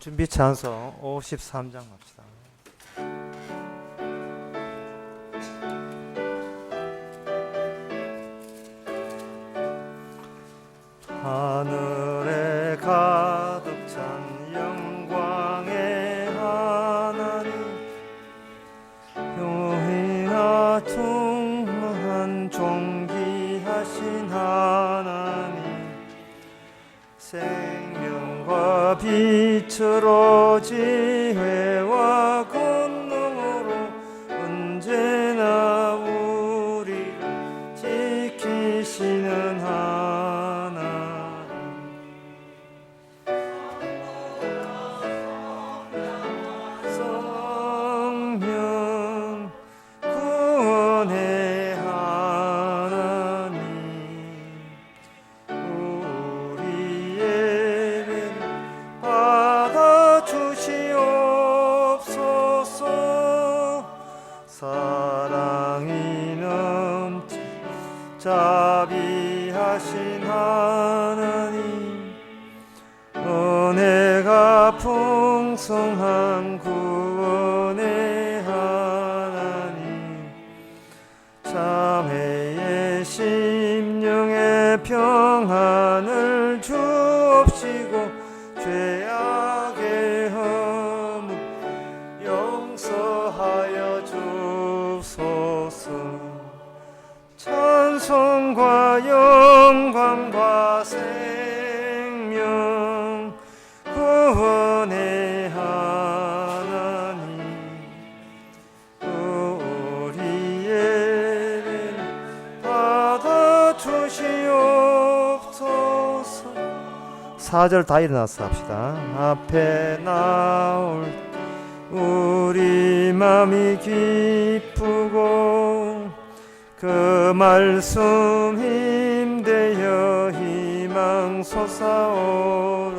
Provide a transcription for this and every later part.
준비 찬송 53장 합시다. 하늘에 가득 찬 영광의 하나님, 영희와 충만한 존귀하신 하나님, 생명과 빛으로 지혜와 권능으로 언제나 우리를 지키시는 하나님, 성령 구원의 하나님, 우리의 받아주시옵소서. 사랑이 넘치 자비하신 하나님, 은혜가 풍성한 구원의 하나님, 참회의 심령의 평안을 주옵시고 죄악의 허물 용서하여 주소서. 찬송과 영광과 생명 구원의 하나님, 우리의 받아주시옵소서. 4절 다 일어나서 합시다. 앞에 나올 우리 맘이 기쁘고 그 말씀 힘되어 희망 솟아오른다.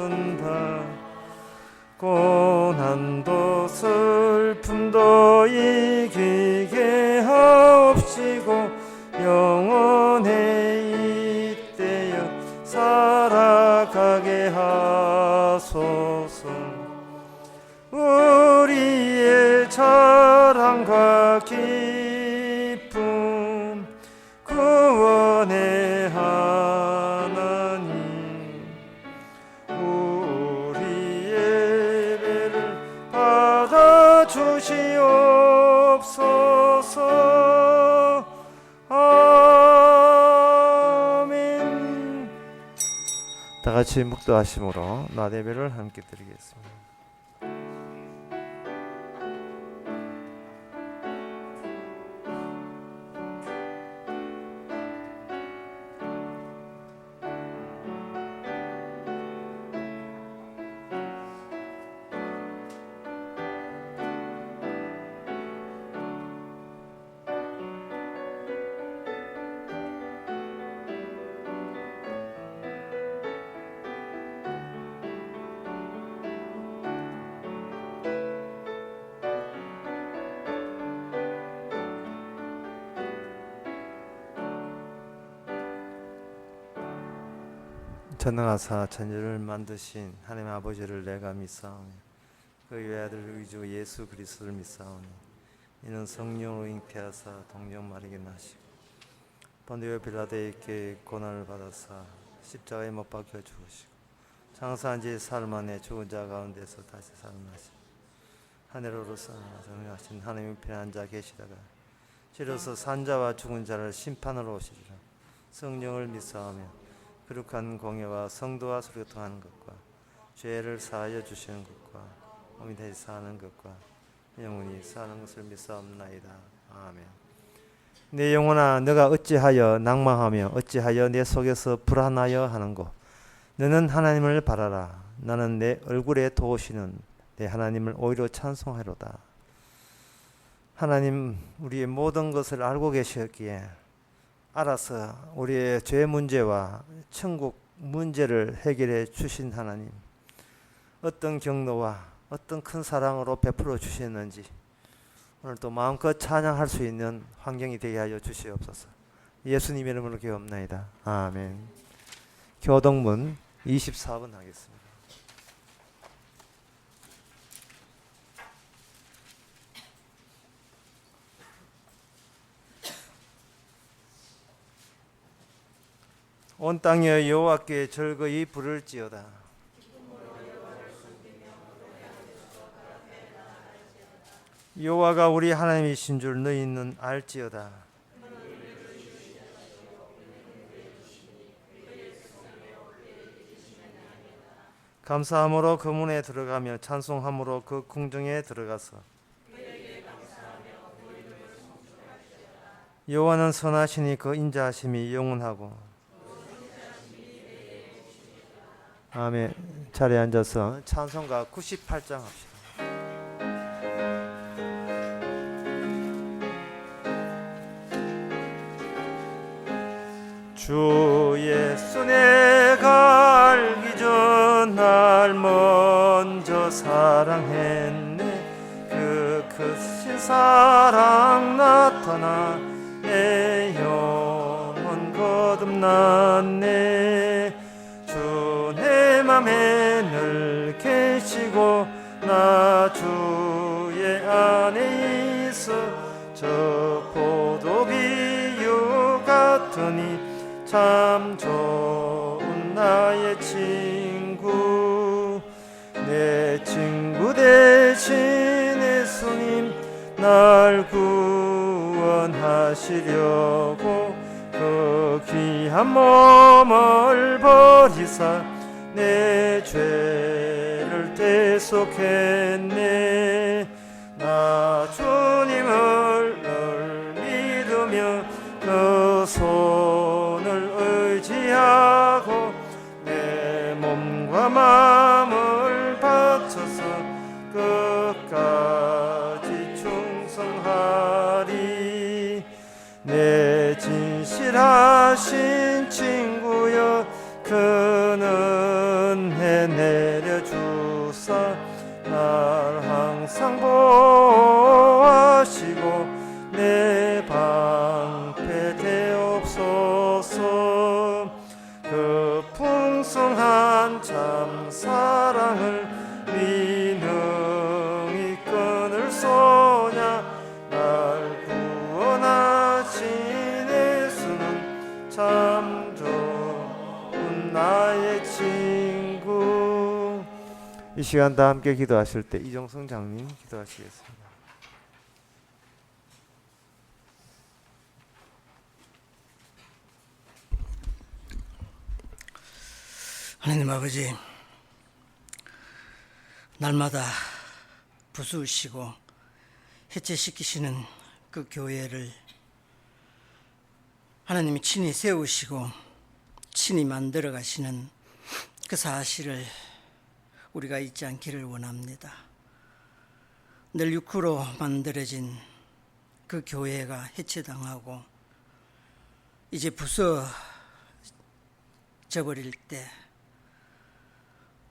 고난도 슬픔도 이기게 하옵시고 영원히 이때여 살아가게 하소서. 우리의 자랑과 기쁨 구원의 하나님, 우리의 예배를 받아주시옵소서. 아멘. 다같이 묵도하심으로 나대배를 함께 드리겠습니다. 전능하사 천지를 만드신 하나님 아버지를 내가 믿사오니 그 외아들 우리 주 예수 그리스도를 믿사오니 이는 성령으로 잉태하사 동정마리게 나시고 본디오 빌라도에게 고난을 받아사 십자가에 못 박혀 죽으시고 장사한 지 사흘 만에 죽은 자 가운데서 다시 살아나시고 하늘로서 정하신 하나님 편에 앉아 계시다가 지로서 산자와 죽은 자를 심판으로 오시리라. 성령을 믿사오며 거룩한 공예와 성도와 소교통하는 것과 죄를 사하여 주시는 것과 몸이 다시 사는 것과 영원히 사는 것을 믿사옵나이다. 아멘. 내 영혼아, 너가 어찌하여 낭망하며 어찌하여 내 속에서 불안하여 하는고? 너는 하나님을 바라라. 나는 내 얼굴에 도우시는 내 하나님을 오히려 찬송하리로다. 하나님, 우리의 모든 것을 알고 계셨기에 알아서 우리의 죄 문제와 천국 문제를 해결해 주신 하나님, 어떤 경로와 어떤 큰 사랑으로 베풀어 주셨는지 오늘 또 마음껏 찬양할 수 있는 환경이 되게 하여 주시옵소서. 예수님 이름으로 기도합나이다. 아멘. 교동문 24번 하겠습니다. 온 땅이여 여호와께 즐거이 부를지어다. 여호와가 우리 하나님이신 줄 너희는 알지어다. 감사함으로 그 문에 들어가며 찬송함으로 그 궁정에 들어가서 여호와는 선하시니 그 인자하심이 영원하고. 아멘. 자리에 앉아서 찬송가 98장 합시다. 주 예수 내가 알기 전 날 먼저 사랑했네. 그 크신 사랑 나타나 내 영혼 거듭났네. 주 내 맘에 늘 계시고 나 주의 안에 있어 저 포도비유 같으니 참 좋은 나의 친구. 내 친구 대신 예수님 날 구원하시려고 그 귀한 몸을 버리사 내 죄를 대속했네. 나 주님을 늘 믿으며 그 손을 의지하고 내 몸과 마음을 바쳐서 끝까지 충성하리. 내 진실하신 친구여 그는 해 내려주사 날 항상 보호하시고 내 방패 되옵소서. 그 풍성한 참 사랑을 위능히 끊을 소냐. 날 구원하신 예수는 참 좋은 나의 친구. 이 시간 다 함께 기도하실 때 이정성 장님 기도하시겠습니다. 하나님 아버지, 날마다 부수시고 해체시키시는 그 교회를 하나님이 친히 세우시고 친히 만들어 가시는 그 사실을 우리가 잊지 않기를 원합니다. 늘 육으로 만들어진 그 교회가 해체당하고 이제 부서져 버릴 때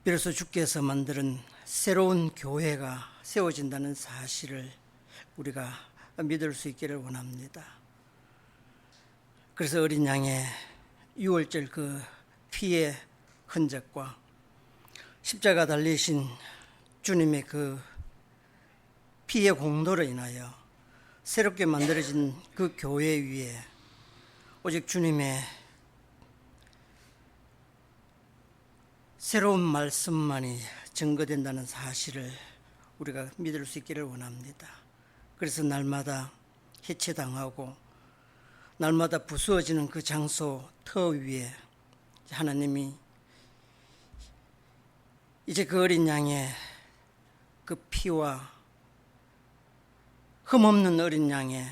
비로소 주께서 만드는 새로운 교회가 세워진다는 사실을 우리가 믿을 수 있기를 원합니다. 그래서 어린 양의 유월절 그 피의 흔적과 십자가 달리신 주님의 그 피의 공로로 인하여 새롭게 만들어진 그 교회 위에 오직 주님의 새로운 말씀만이 증거된다는 사실을 우리가 믿을 수 있기를 원합니다. 그래서 날마다 해체당하고 날마다 부수어지는 그 장소 터 위에 하나님이 이제 그 어린 양의 그 피와 흠없는 어린 양의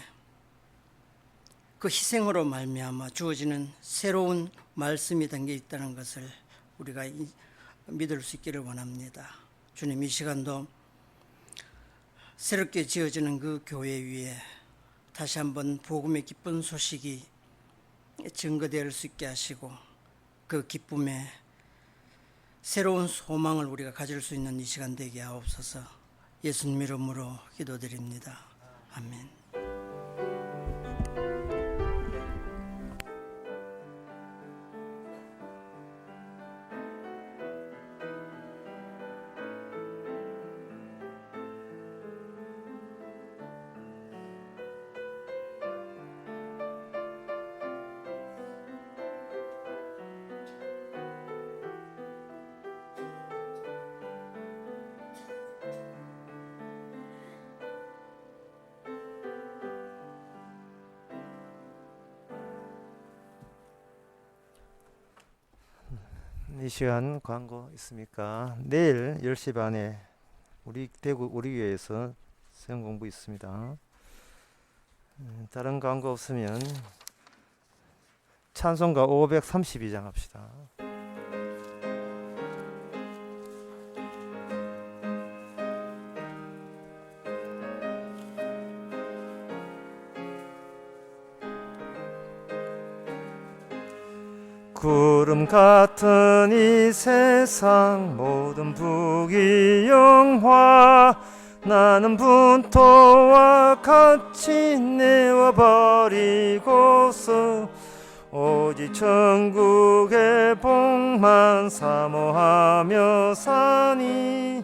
그 희생으로 말미암아 주어지는 새로운 말씀이 담겨 있다는 것을 우리가 믿을 수 있기를 원합니다. 주님, 이 시간도 새롭게 지어지는 그 교회 위에 다시 한번 복음의 기쁜 소식이 증거될 수 있게 하시고 그 기쁨에 새로운 소망을 우리가 가질 수 있는 이 시간 되게 하옵소서. 예수님 이름으로 기도드립니다. 아멘. 이 시간 광고 있습니까? 내일 10시 반에 우리 대구 우리 교회에서 수영 공부 있습니다. 다른 광고 없으면 찬송가 532장 합시다. 구름 같은 이 세상 모든 부귀영화 나는 분토와 같이 내어버리고서 오직 천국의 복만 사모하며 사니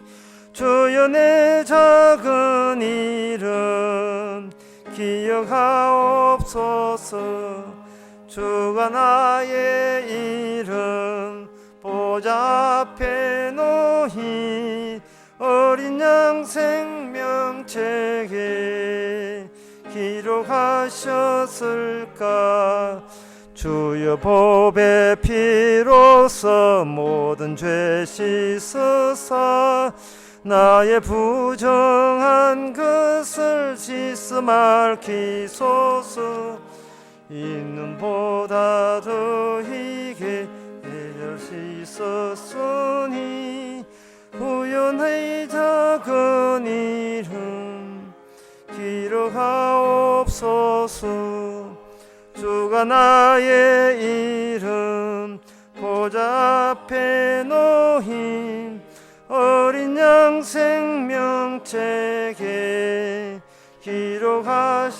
주여 내 작은 이름 기억하옵소서. 주가 나의 이름 보좌 앞에 놓인 어린 양 생명책에 기록하셨을까. 주여 보배 피로써 모든 죄 씻으사 나의 부정한 것을 씻어 맑히소서. 있는 보다 더히게 해줄 수 있었으니 후연의 작은 이름 기록하옵소서. 주가 나의 이름 보좌 앞에 놓인 어린 양 생명책에 기록하셨을까.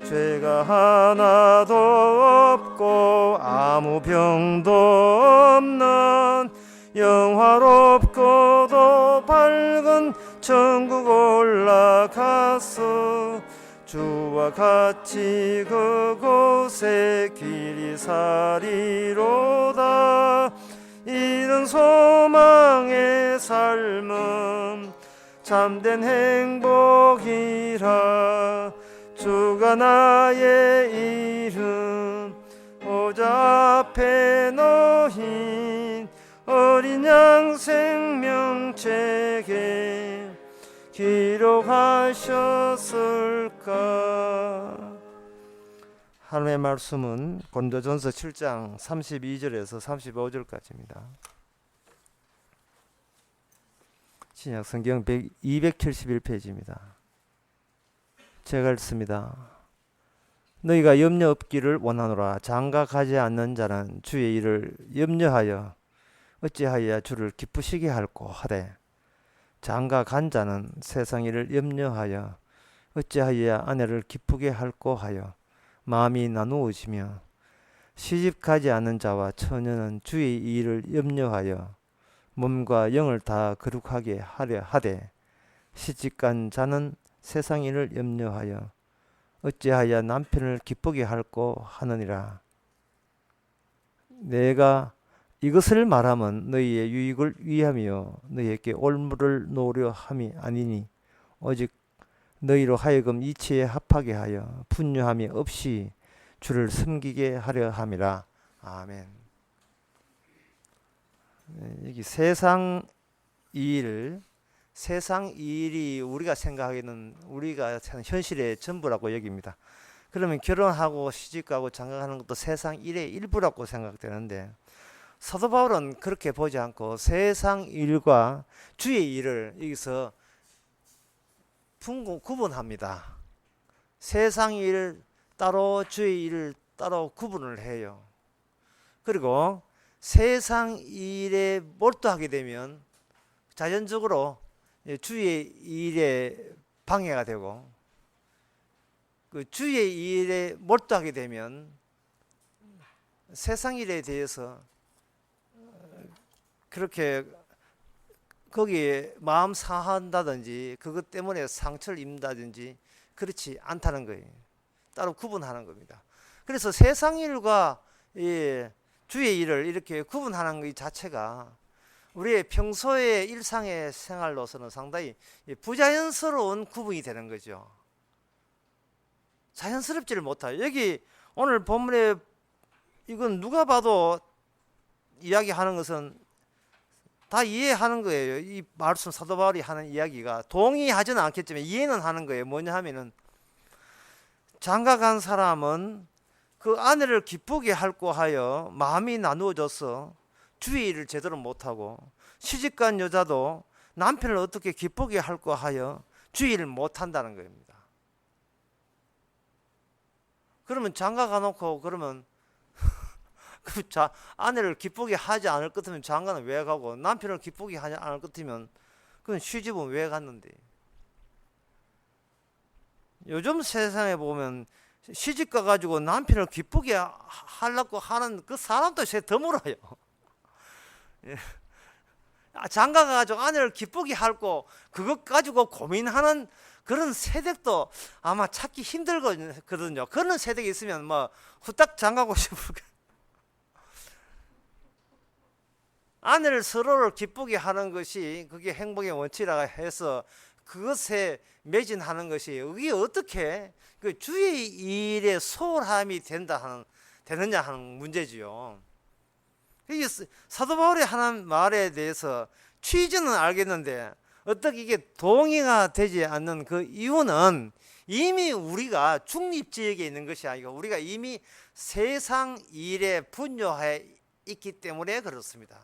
죄가 하나도 없고 아무 병도 없는 영화롭고도 밝은 천국 올라가서 주와 같이 그곳에 길이 사리로다. 이런 소망의 삶은 참된 행복이라. 주가 나의 이름 보좌 앞에 놓인 어린 양 생명책에 기록하셨을까. 하나님의 말씀은 고린도전서 7장 32절에서 35절까지입니다. 신약 성경 271페이지입니다. 제가 읽습니다. 너희가 염려 없기를 원하노라. 장가가지 않는 자는 주의 일을 염려하여 어찌하여 주를 기쁘시게 할꼬 하되 장가간 자는 세상 일을 염려하여 어찌하여 아내를 기쁘게 할꼬 하여 마음이 나누어지며 시집가지 않는 자와 처녀는 주의 일을 염려하여 몸과 영을 다 거룩하게 하려 하되 시집간 자는 세상 일을 염려하여 어찌하여 남편을 기쁘게 할꼬 하느니라. 내가 이것을 말하면 너희의 유익을 위하며 너희에게 올무를 놓으려 함이 아니니 오직 너희로 하여금 이치에 합하게 하여 분유함이 없이 주를 섬기게 하려 함이라. 아멘. 여기 세상 일이 우리가 생각하기에는 우리가 현실의 전부라고 여깁니다. 그러면 결혼하고 시집가고 장가가는 것도 세상 일의 일부라고 생각되는데 사도 바울은 그렇게 보지 않고 세상 일과 주의 일을 여기서 구분합니다. 세상 일 따로 주의 일을 따로 구분을 해요. 그리고 세상 일에 몰두하게 되면 자연적으로 주의 일에 방해가 되고 그 주의 일에 몰두하게 되면 세상 일에 대해서 그렇게 거기에 마음 상한다든지 그것 때문에 상처를 입는다든지 그렇지 않다는 거예요. 따로 구분하는 겁니다. 그래서 세상 일과 주의 일을 이렇게 구분하는 것 자체가 우리의 평소의 일상의 생활로서는 상당히 부자연스러운 구분이 되는 거죠. 자연스럽지를 못해요. 여기 오늘 본문에 이건 누가 봐도 이야기하는 것은 다 이해하는 거예요. 이 말씀 사도 바울이 하는 이야기가 동의하지는 않겠지만 이해는 하는 거예요. 뭐냐 하면은 장가간 사람은 그 아내를 기쁘게 할고 하여 마음이 나누어져서 주의를 제대로 못하고, 시집간 여자도 남편을 어떻게 기쁘게 할고 하여 주의를 못한다는 겁니다. 그러면 장가가 놓고 그러면 아내를 기쁘게 하지 않을 것 같으면 장가는 왜 가고, 남편을 기쁘게 하지 않을 것 같으면 그건 시집은 왜 갔는데. 요즘 세상에 보면 시집 가가지고 남편을 기쁘게 하려고 하는 그 사람도 제 드물어요. 장가 가가지고 아내를 기쁘게 할고 그것 가지고 고민하는 그런 세력도 아마 찾기 힘들거든요. 그런 세력이 있으면 뭐 후딱 장가고 싶을 거예요. 아내를 서로를 기쁘게 하는 것이 그게 행복의 원칙이라고 해서 그것에 매진하는 것이 이게 어떻게 그 주의 일에 소홀함이 되느냐 하는 문제지요. 이게 사도 바울이 하는 말에 대해서 취지는 알겠는데 어떻게 이게 동의가 되지 않는 그 이유는 이미 우리가 중립지역에 있는 것이 아니고 우리가 이미 세상 일에 분요해 있기 때문에 그렇습니다.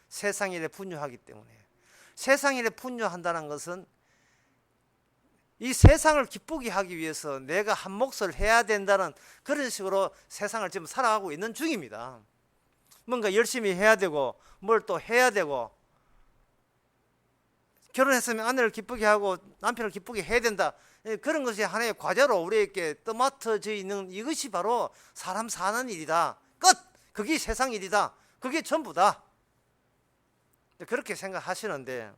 세상 일에 분요하기 때문에. 세상 일에 분요한다는 것은 이 세상을 기쁘게 하기 위해서 내가 한 몫을 해야 된다는 그런 식으로 세상을 지금 살아가고 있는 중입니다. 뭔가 열심히 해야 되고 뭘 또 해야 되고, 결혼했으면 아내를 기쁘게 하고 남편을 기쁘게 해야 된다, 그런 것이 하나의 과제로 우리에게 떠맡아져 있는 이것이 바로 사람 사는 일이다. 끝! 그게 세상 일이다. 그게 전부다. 그렇게 생각하시는데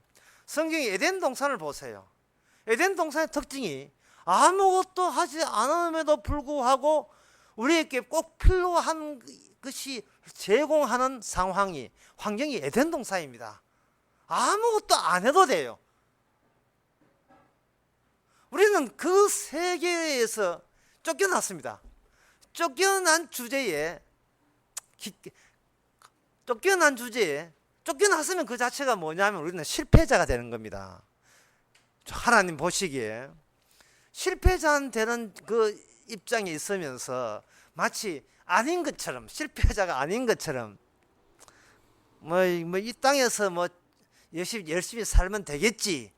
성경의 에덴 동산을 보세요. 에덴 동산의 특징이 아무것도 하지 않음에도 불구하고 우리에게 꼭 필요한 것이 제공하는 환경이 에덴 동산입니다. 아무것도 안 해도 돼요. 우리는 그 세계에서 쫓겨났습니다. 쫓겨난 주제에 쫓겨났으면 그 자체가 뭐냐면 우리는 실패자가 되는 겁니다. 하나님 보시기에 실패자 되는 그 입장에 있으면서 마치 아닌 것처럼, 실패자가 아닌 것처럼 이 땅에서 열심히 살면 되겠지.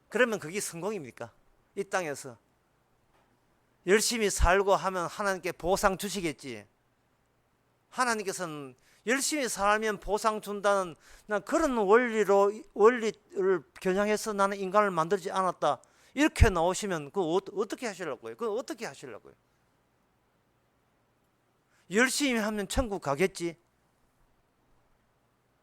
그러면 그게 성공입니까? 이 땅에서 열심히 살고 하면 하나님께 보상 주시겠지. 하나님께서는 열심히 살면 보상 준다는 그런 원리를 겨냥해서 나는 인간을 만들지 않았다, 이렇게 나오시면 그거 어떻게 하시려고요? 그거 어떻게 하시려고요? 열심히 하면 천국 가겠지?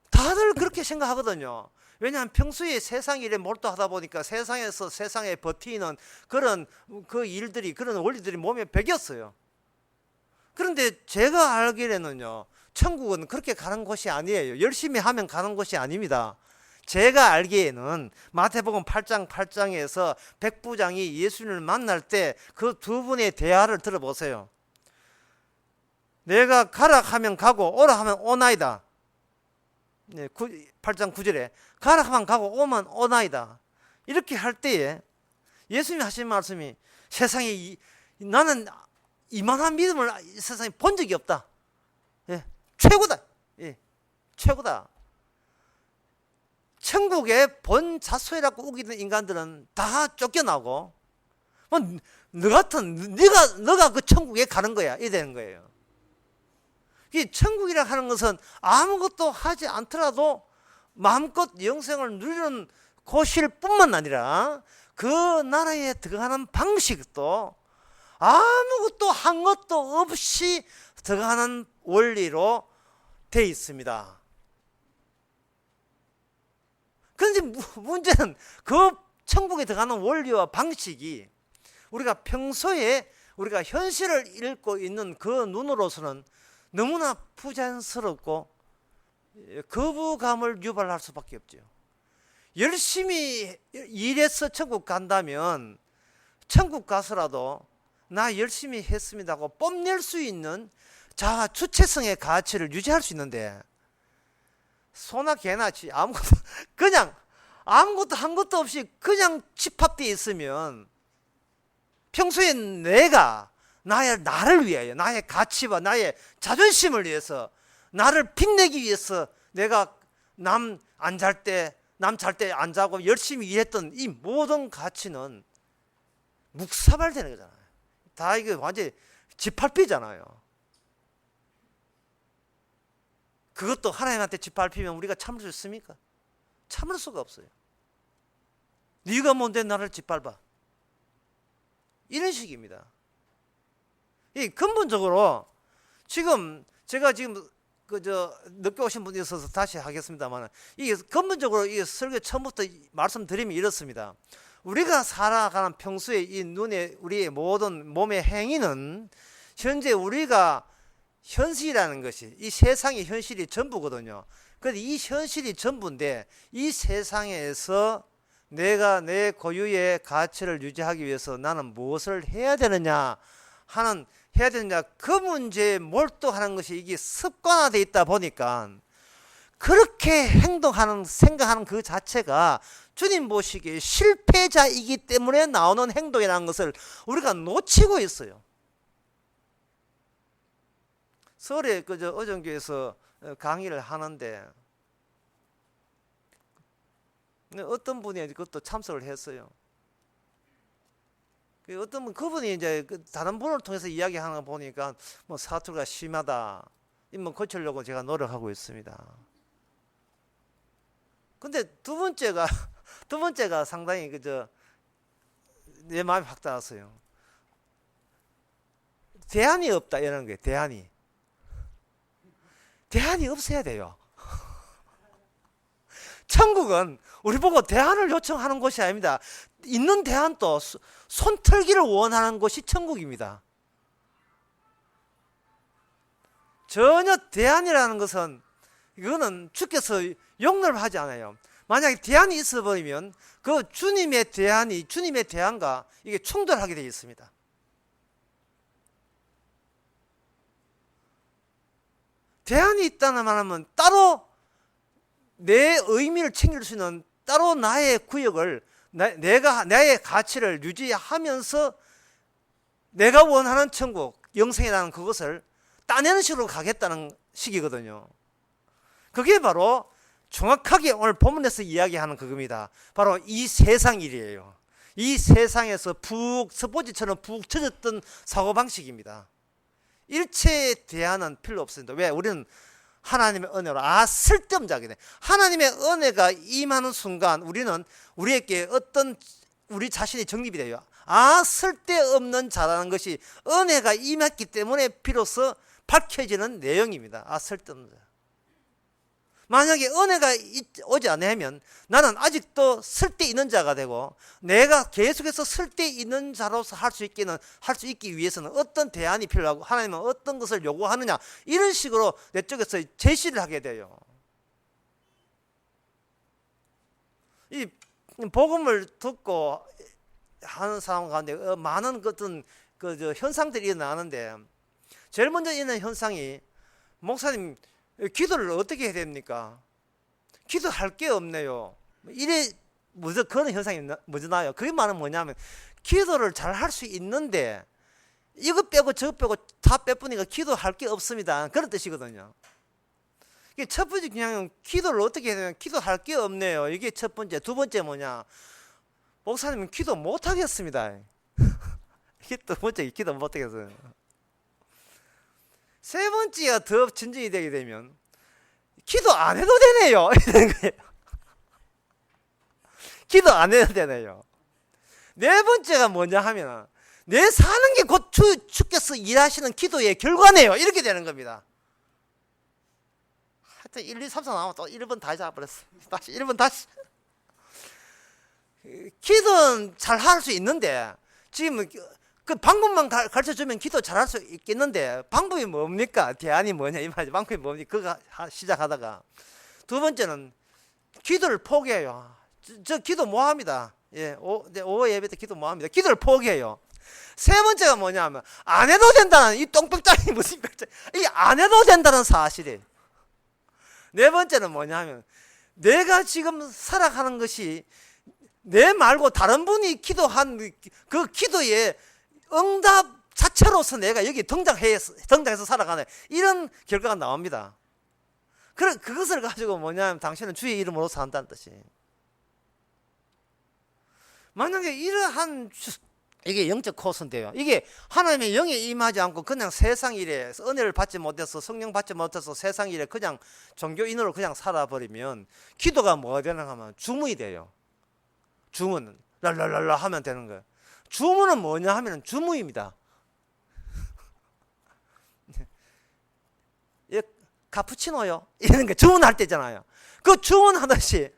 다들 그렇게 생각하거든요. 왜냐하면 평소에 세상 일에 몰두하다 보니까 세상에서 세상에 버티는 그런 그 일들이, 그런 원리들이 몸에 배겼어요. 그런데 제가 알기에는요, 천국은 그렇게 가는 곳이 아니에요. 열심히 하면 가는 곳이 아닙니다. 제가 알기에는 마태복음 8장 8장에서 백부장이 예수님을 만날 때 그 두 분의 대화를 들어보세요. 내가 가라 하면 가고 오라 하면 오나이다. 8장 9절에 가라 하면 가고 오면 오나이다. 이렇게 할 때에 예수님이 하신 말씀이, 세상에 나는 이만한 믿음을 세상에 본 적이 없다. 최고다. 최고다. 천국에 본 자소이라고 우기는 인간들은 다 쫓겨나고, 너가 그 천국에 가는 거야, 이 되는 거예요. 이 천국이라 하는 것은 아무것도 하지 않더라도 마음껏 영생을 누리는 곳일 뿐만 아니라 그 나라에 들어가는 방식도 아무것도 한 것도 없이 들어가는 원리로 되어 있습니다. 그런데 문제는 그 천국에 들어가는 원리와 방식이 우리가 평소에 우리가 현실을 읽고 있는 그 눈으로서는 너무나 부자연스럽고 거부감을 유발할 수밖에 없죠. 열심히 일해서 천국 간다면 천국 가서라도 나 열심히 했습니다고 뽐낼 수 있는 자, 주체성의 가치를 유지할 수 있는데 소나 개나 아무것도 그냥 아무것도 한 것도 없이 그냥 집합되어 있으면 평소에 내가 나를 위하여 나의 가치와 나의 자존심을 위해서 나를 빛내기 위해서 내가 남 잘 때 안 자고 열심히 일했던 이 모든 가치는 묵사발되는 거잖아요. 다 이게 완전히 짓밟히잖아요. 그것도 하나님한테 짓밟히면 우리가 참을 수 있습니까? 참을 수가 없어요. 네가 뭔데 나를 짓밟아? 이런 식입니다. 이 근본적으로 지금 제가 지금 늦게 오신 분이 있어서 다시 하겠습니다만, 이게 근본적으로 이 설교 처음부터 말씀드리면 이렇습니다. 우리가 살아가는 평소에 이 눈에 우리의 모든 몸의 행위는 현재 우리가 현실이라는 것이 이 세상의 현실이 전부거든요. 그런데 이 현실이 전부인데 이 세상에서 내가 내 고유의 가치를 유지하기 위해서 나는 무엇을 해야 되느냐 그 문제에 몰두하는 것이 이게 습관화되어 있다 보니까 그렇게 생각하는 그 자체가 주님 보시기에 실패자이기 때문에 나오는 행동이라는 것을 우리가 놓치고 있어요. 서울에 어정교에서 강의를 하는데 어떤 분이 그것도 참석을 했어요. 어떤 분, 그분이 이제 다른 분을 통해서 이야기하는 거 보니까 뭐 사투리가 심하다. 뭐 고치려고 제가 노력하고 있습니다. 근데 두 번째가 상당히 내 마음이 확 닿았어요. 대안이 없다 이런 거예요. 대안이 없어야 돼요. 천국은 우리 보고 대안을 요청하는 것이 아닙니다. 있는 대안도 손털기를 원하는 것이 천국입니다. 전혀 대안이라는 것은 이거는 주께서 용납하지 않아요. 만약에 대안이 있어버리면 그 주님의 대안과 이게 충돌하게 되어 있습니다. 대안이 있다는 말하면 따로 내 의미를 챙길 수 있는 따로 나의 구역을 나의 가치를 유지하면서 내가 원하는 천국, 영생이라는 그것을 따내는 식으로 가겠다는 식이거든요. 그게 바로 정확하게 오늘 본문에서 이야기하는 그겁니다. 바로 이 세상 일이에요. 이 세상에서 스포츠처럼 푹 젖었던 사고방식입니다. 일체에 대안은 필요 없습니다. 왜? 우리는 하나님의 은혜로 쓸데없는 자게 돼. 하나님의 은혜가 임하는 순간 우리는 우리에게 우리 자신이 정립이 돼요. 쓸데없는 자라는 것이 은혜가 임했기 때문에 비로소 밝혀지는 내용입니다. 쓸데없는 자. 만약에 은혜가 오지 않으면 나는 아직도 쓸데있는 자가 되고 내가 계속해서 쓸데있는 자로서 할 수 있기 위해서는 어떤 대안이 필요하고 하나님은 어떤 것을 요구하느냐 이런 식으로 내 쪽에서 제시를 하게 돼요. 이 복음을 듣고 하는 사람 가운데 많은 어떤 현상들이 일어나는데 제일 먼저 있는 현상이 목사님 기도를 어떻게 해야 됩니까? 기도할 게 없네요. 이래 먼저 그런 현상이 먼저 나요. 그게 말은 뭐냐면 기도를 잘 할 수 있는데 이거 빼고 저거 빼고 다 빼보니까 기도할 게 없습니다. 그런 뜻이거든요. 이게 첫 번째 그냥 기도를 어떻게 해야 되냐? 기도할 게 없네요. 이게 첫 번째. 두 번째 뭐냐? 목사님은 기도 못 하겠습니다. 이게 두 번째 기도 못 하겠어요. 세 번째가 더 진정이 되게 되면 기도 안 해도 되네요. 이런 거예요. 기도 안 해도 되네요. 네 번째가 뭐냐 하면 내 사는 게 곧 주께서 일하시는 기도의 결과네요. 이렇게 되는 겁니다. 하여튼 1, 2, 3, 4 나오면 또 1번 다 잡아버렸어. 다시 1번 다시. 기도는 잘 할 수 있는데 지금 그 방법만 가르쳐주면 기도 잘할 수 있겠는데 방법이 뭡니까? 대안이 뭐냐 이 말이지. 방법이 뭡니까? 그거 시작하다가 두 번째는 기도를 포기해요. 저 기도 뭐 합니다. 예, 오후 예배 때 기도 뭐 합니다. 기도를 포기해요. 세 번째가 뭐냐면 안 해도 된다는 이 똥백장이 무슨 백장? 이 안 해도 된다는 사실이에요. 네 번째는 뭐냐면 내가 지금 살아가는 것이 내 말고 다른 분이 기도한 그 기도에 응답 자체로서 내가 여기 등장해서 살아가는 이런 결과가 나옵니다. 그것을 가지고 뭐냐면 당신은 주의 이름으로 산다는 뜻이. 만약에 이러한 이게 영적 코스인데요. 이게 하나님의 영에 임하지 않고 그냥 세상 일에 은혜를 받지 못해서 성령 받지 못해서 세상 일에 그냥 종교인으로 그냥 살아버리면 기도가 뭐가 되나 하면 주문이 돼요. 주문 랄랄랄라 하면 되는 거예요. 주문은 뭐냐 하면 주문입니다. 카푸치노요 이런 거 주문할 때잖아요. 그 주문하듯이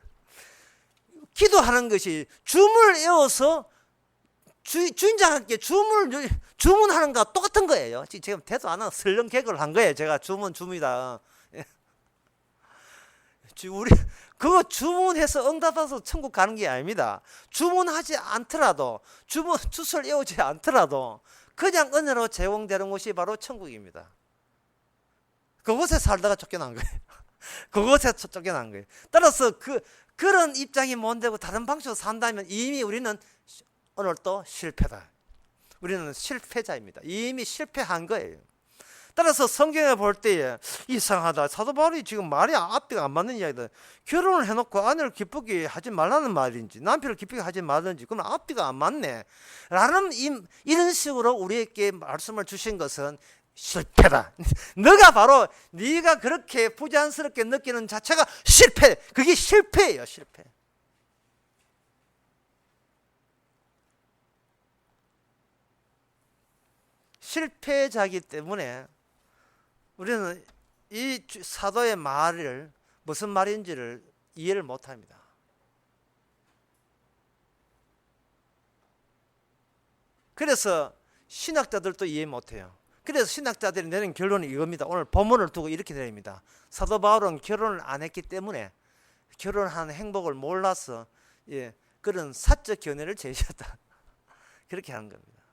기도하는 것이 주문을 외워서 주인장께 주문하는 거와 똑같은 거예요. 지금 대도 안 하고 설렁 개그를 한 거예요. 제가 주문이다. 우리 그거 주문해서 응답받아서 천국 가는 게 아닙니다. 주문하지 않더라도 주술 외우지 않더라도 그냥 은혜로 제공되는 곳이 바로 천국입니다. 그곳에 살다가 쫓겨난 거예요. 그곳에 쫓겨난 거예요. 따라서 그런 입장이 못 되고 다른 방식으로 산다면 이미 우리는 오늘 또 실패다. 우리는 실패자입니다. 이미 실패한 거예요. 따라서 성경에 볼 때에 이상하다. 사도 바울이 지금 말이 앞뒤가 안 맞는 이야기다. 결혼을 해놓고 아내를 기쁘게 하지 말라는 말인지 남편을 기쁘게 하지 말든지 그러면 앞뒤가 안 맞네. 라는 이런 식으로 우리에게 말씀을 주신 것은 실패다. 네가 그렇게 부자연스럽게 느끼는 자체가 실패. 그게 실패예요. 실패. 실패자이기 때문에 우리는 이 사도의 말을 무슨 말인지를 이해를 못합니다. 그래서 신학자들도 이해 못해요. 그래서 신학자들이 내는 결론이 이겁니다. 오늘 본문을 두고 이렇게 내립니다. 사도 바울은 결혼을 안 했기 때문에 결혼하는 행복을 몰라서 그런 사적 견해를 제시했다. 그렇게 하는 겁니다.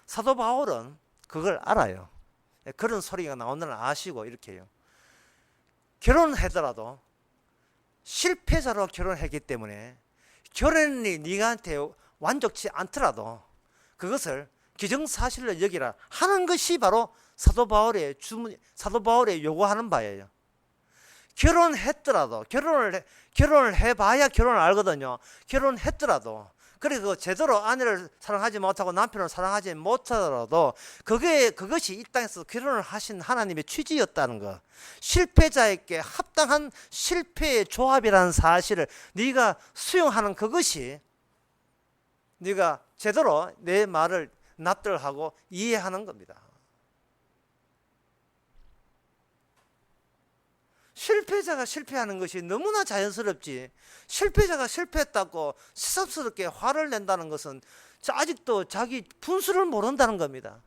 사도 바울은 그걸 알아요. 그런 소리가 나오는 걸 아시고 이렇게 해요. 결혼하더라도 실패자로 결혼했기 때문에 결혼이 네가한테 완벽치 않더라도 그것을 기정사실로 여기라 하는 것이 바로 사도 바울의 요구하는 바예요. 결혼했더라도 결혼을 해봐야 결혼을 알거든요. 결혼했더라도 그리고 제대로 아내를 사랑하지 못하고 남편을 사랑하지 못하더라도 그것이 이 땅에서 결혼을 하신 하나님의 취지였다는 것, 실패자에게 합당한 실패의 조합이라는 사실을 네가 수용하는 그것이 네가 제대로 내 말을 납득하고 이해하는 겁니다. 실패자가 실패하는 것이 너무나 자연스럽지, 실패자가 실패했다고 새삼스럽게 화를 낸다는 것은 아직도 자기 분수를 모른다는 겁니다.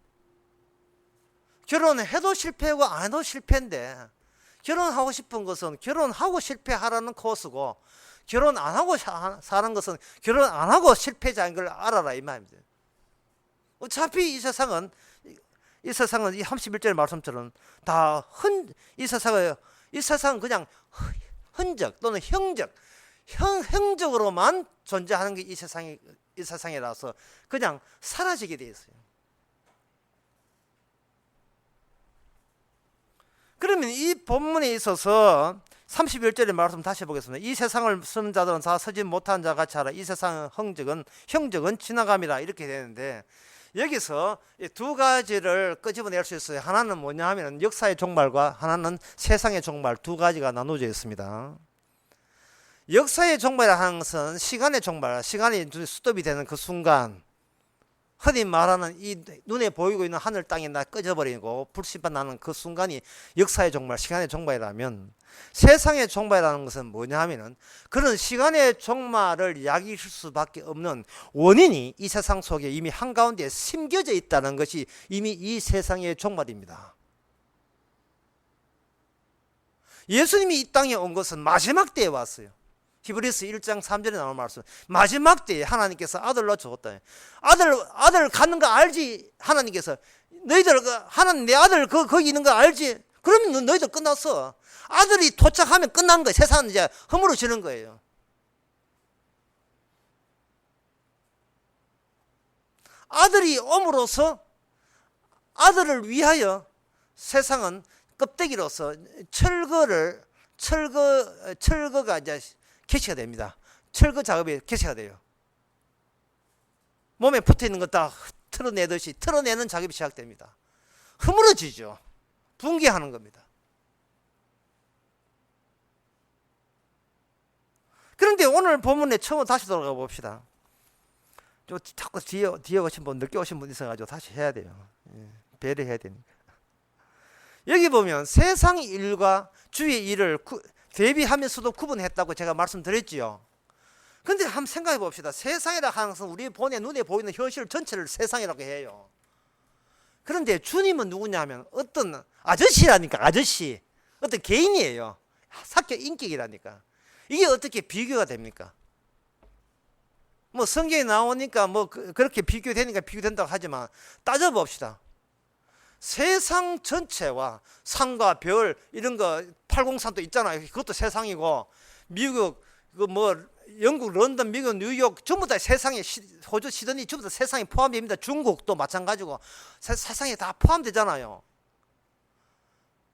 결혼해도 실패하고 안 해도 실패인데, 결혼하고 싶은 것은 결혼하고 실패하라는 코스고, 결혼 안 하고 사는 것은 결혼 안 하고 실패자인 걸 알아라 이 말입니다. 어차피 이 세상은 이 31절 말씀처럼 이 세상은 그냥 흔적 또는 형적으로만 존재하는 게 이 세상이라서 그냥 사라지게 돼 있어요. 그러면 이 본문에 있어서 31절의 말씀 다시 보겠습니다. 이 세상을 쓰는 자들은 다 서지 못한 자 같이 하라. 이 세상의 형적은 지나감이라 이렇게 되는데, 여기서 두 가지를 끄집어낼 수 있어요. 하나는 뭐냐 하면 역사의 종말과 하나는 세상의 종말, 두 가지가 나눠져 있습니다. 역사의 종말이라는 하는 것은 시간의 종말, 시간이 스톱이 되는 그 순간, 흔히 말하는 이 눈에 보이고 있는 하늘 땅이 다 꺼져버리고 불씨가 나는 그 순간이 역사의 종말, 시간의 종말이라면, 세상의 종말이라는 것은 뭐냐 하면은 그런 시간의 종말을 이야기할 수밖에 없는 원인이 이 세상 속에 이미 한가운데 심겨져 있다는 것이 이미 이 세상의 종말입니다. 예수님이 이 땅에 온 것은 마지막 때에 왔어요. 히브리서 1장 3절에 나오는 말씀. 마지막 때에 하나님께서 아들로 주었다. 아들 갖는 거 알지? 하나님께서 너희들 하나님 내 아들 거기 있는 거 알지? 그러면 너희들 끝났어. 아들이 도착하면 끝난 거예요. 세상은 이제 허물어지는 거예요. 아들이 옴으로써 아들을 위하여 세상은 껍데기로서 철거가 이제 개시가 됩니다. 철거 작업이 개시가 돼요. 몸에 붙어 있는 것 다 털어내듯이 털어내는 작업이 시작됩니다. 허물어지죠. 붕괴하는 겁니다. 그런데 오늘 본문에 처음 다시 돌아가 봅시다. 자꾸 뒤에 오신 분, 늦게 오신 분 있어가지고 다시 해야 돼요. 배려해야 되니까. 여기 보면 세상 일과 주의 일을 대비하면서도 구분했다고 제가 말씀드렸지요. 근데 한번 생각해 봅시다. 세상이라 하는 것은 우리 본의 눈에 보이는 현실 전체를 세상이라고 해요. 그런데 주님은 누구냐 하면 어떤 아저씨라니까, 아저씨. 어떤 개인이에요. 사교 인격이라니까. 이게 어떻게 비교가 됩니까? 뭐 성경에 나오니까 뭐 그렇게 비교되니까 비교된다고 하지만 따져봅시다. 세상 전체와 산과 별 이런 거 803도 있잖아요. 그것도 세상이고 미국 뭐 영국 런던 미국 뉴욕 전부 다 세상에 호주 시드니 전부 다 세상에 포함됩니다. 중국도 마찬가지고 세상에 다 포함되잖아요.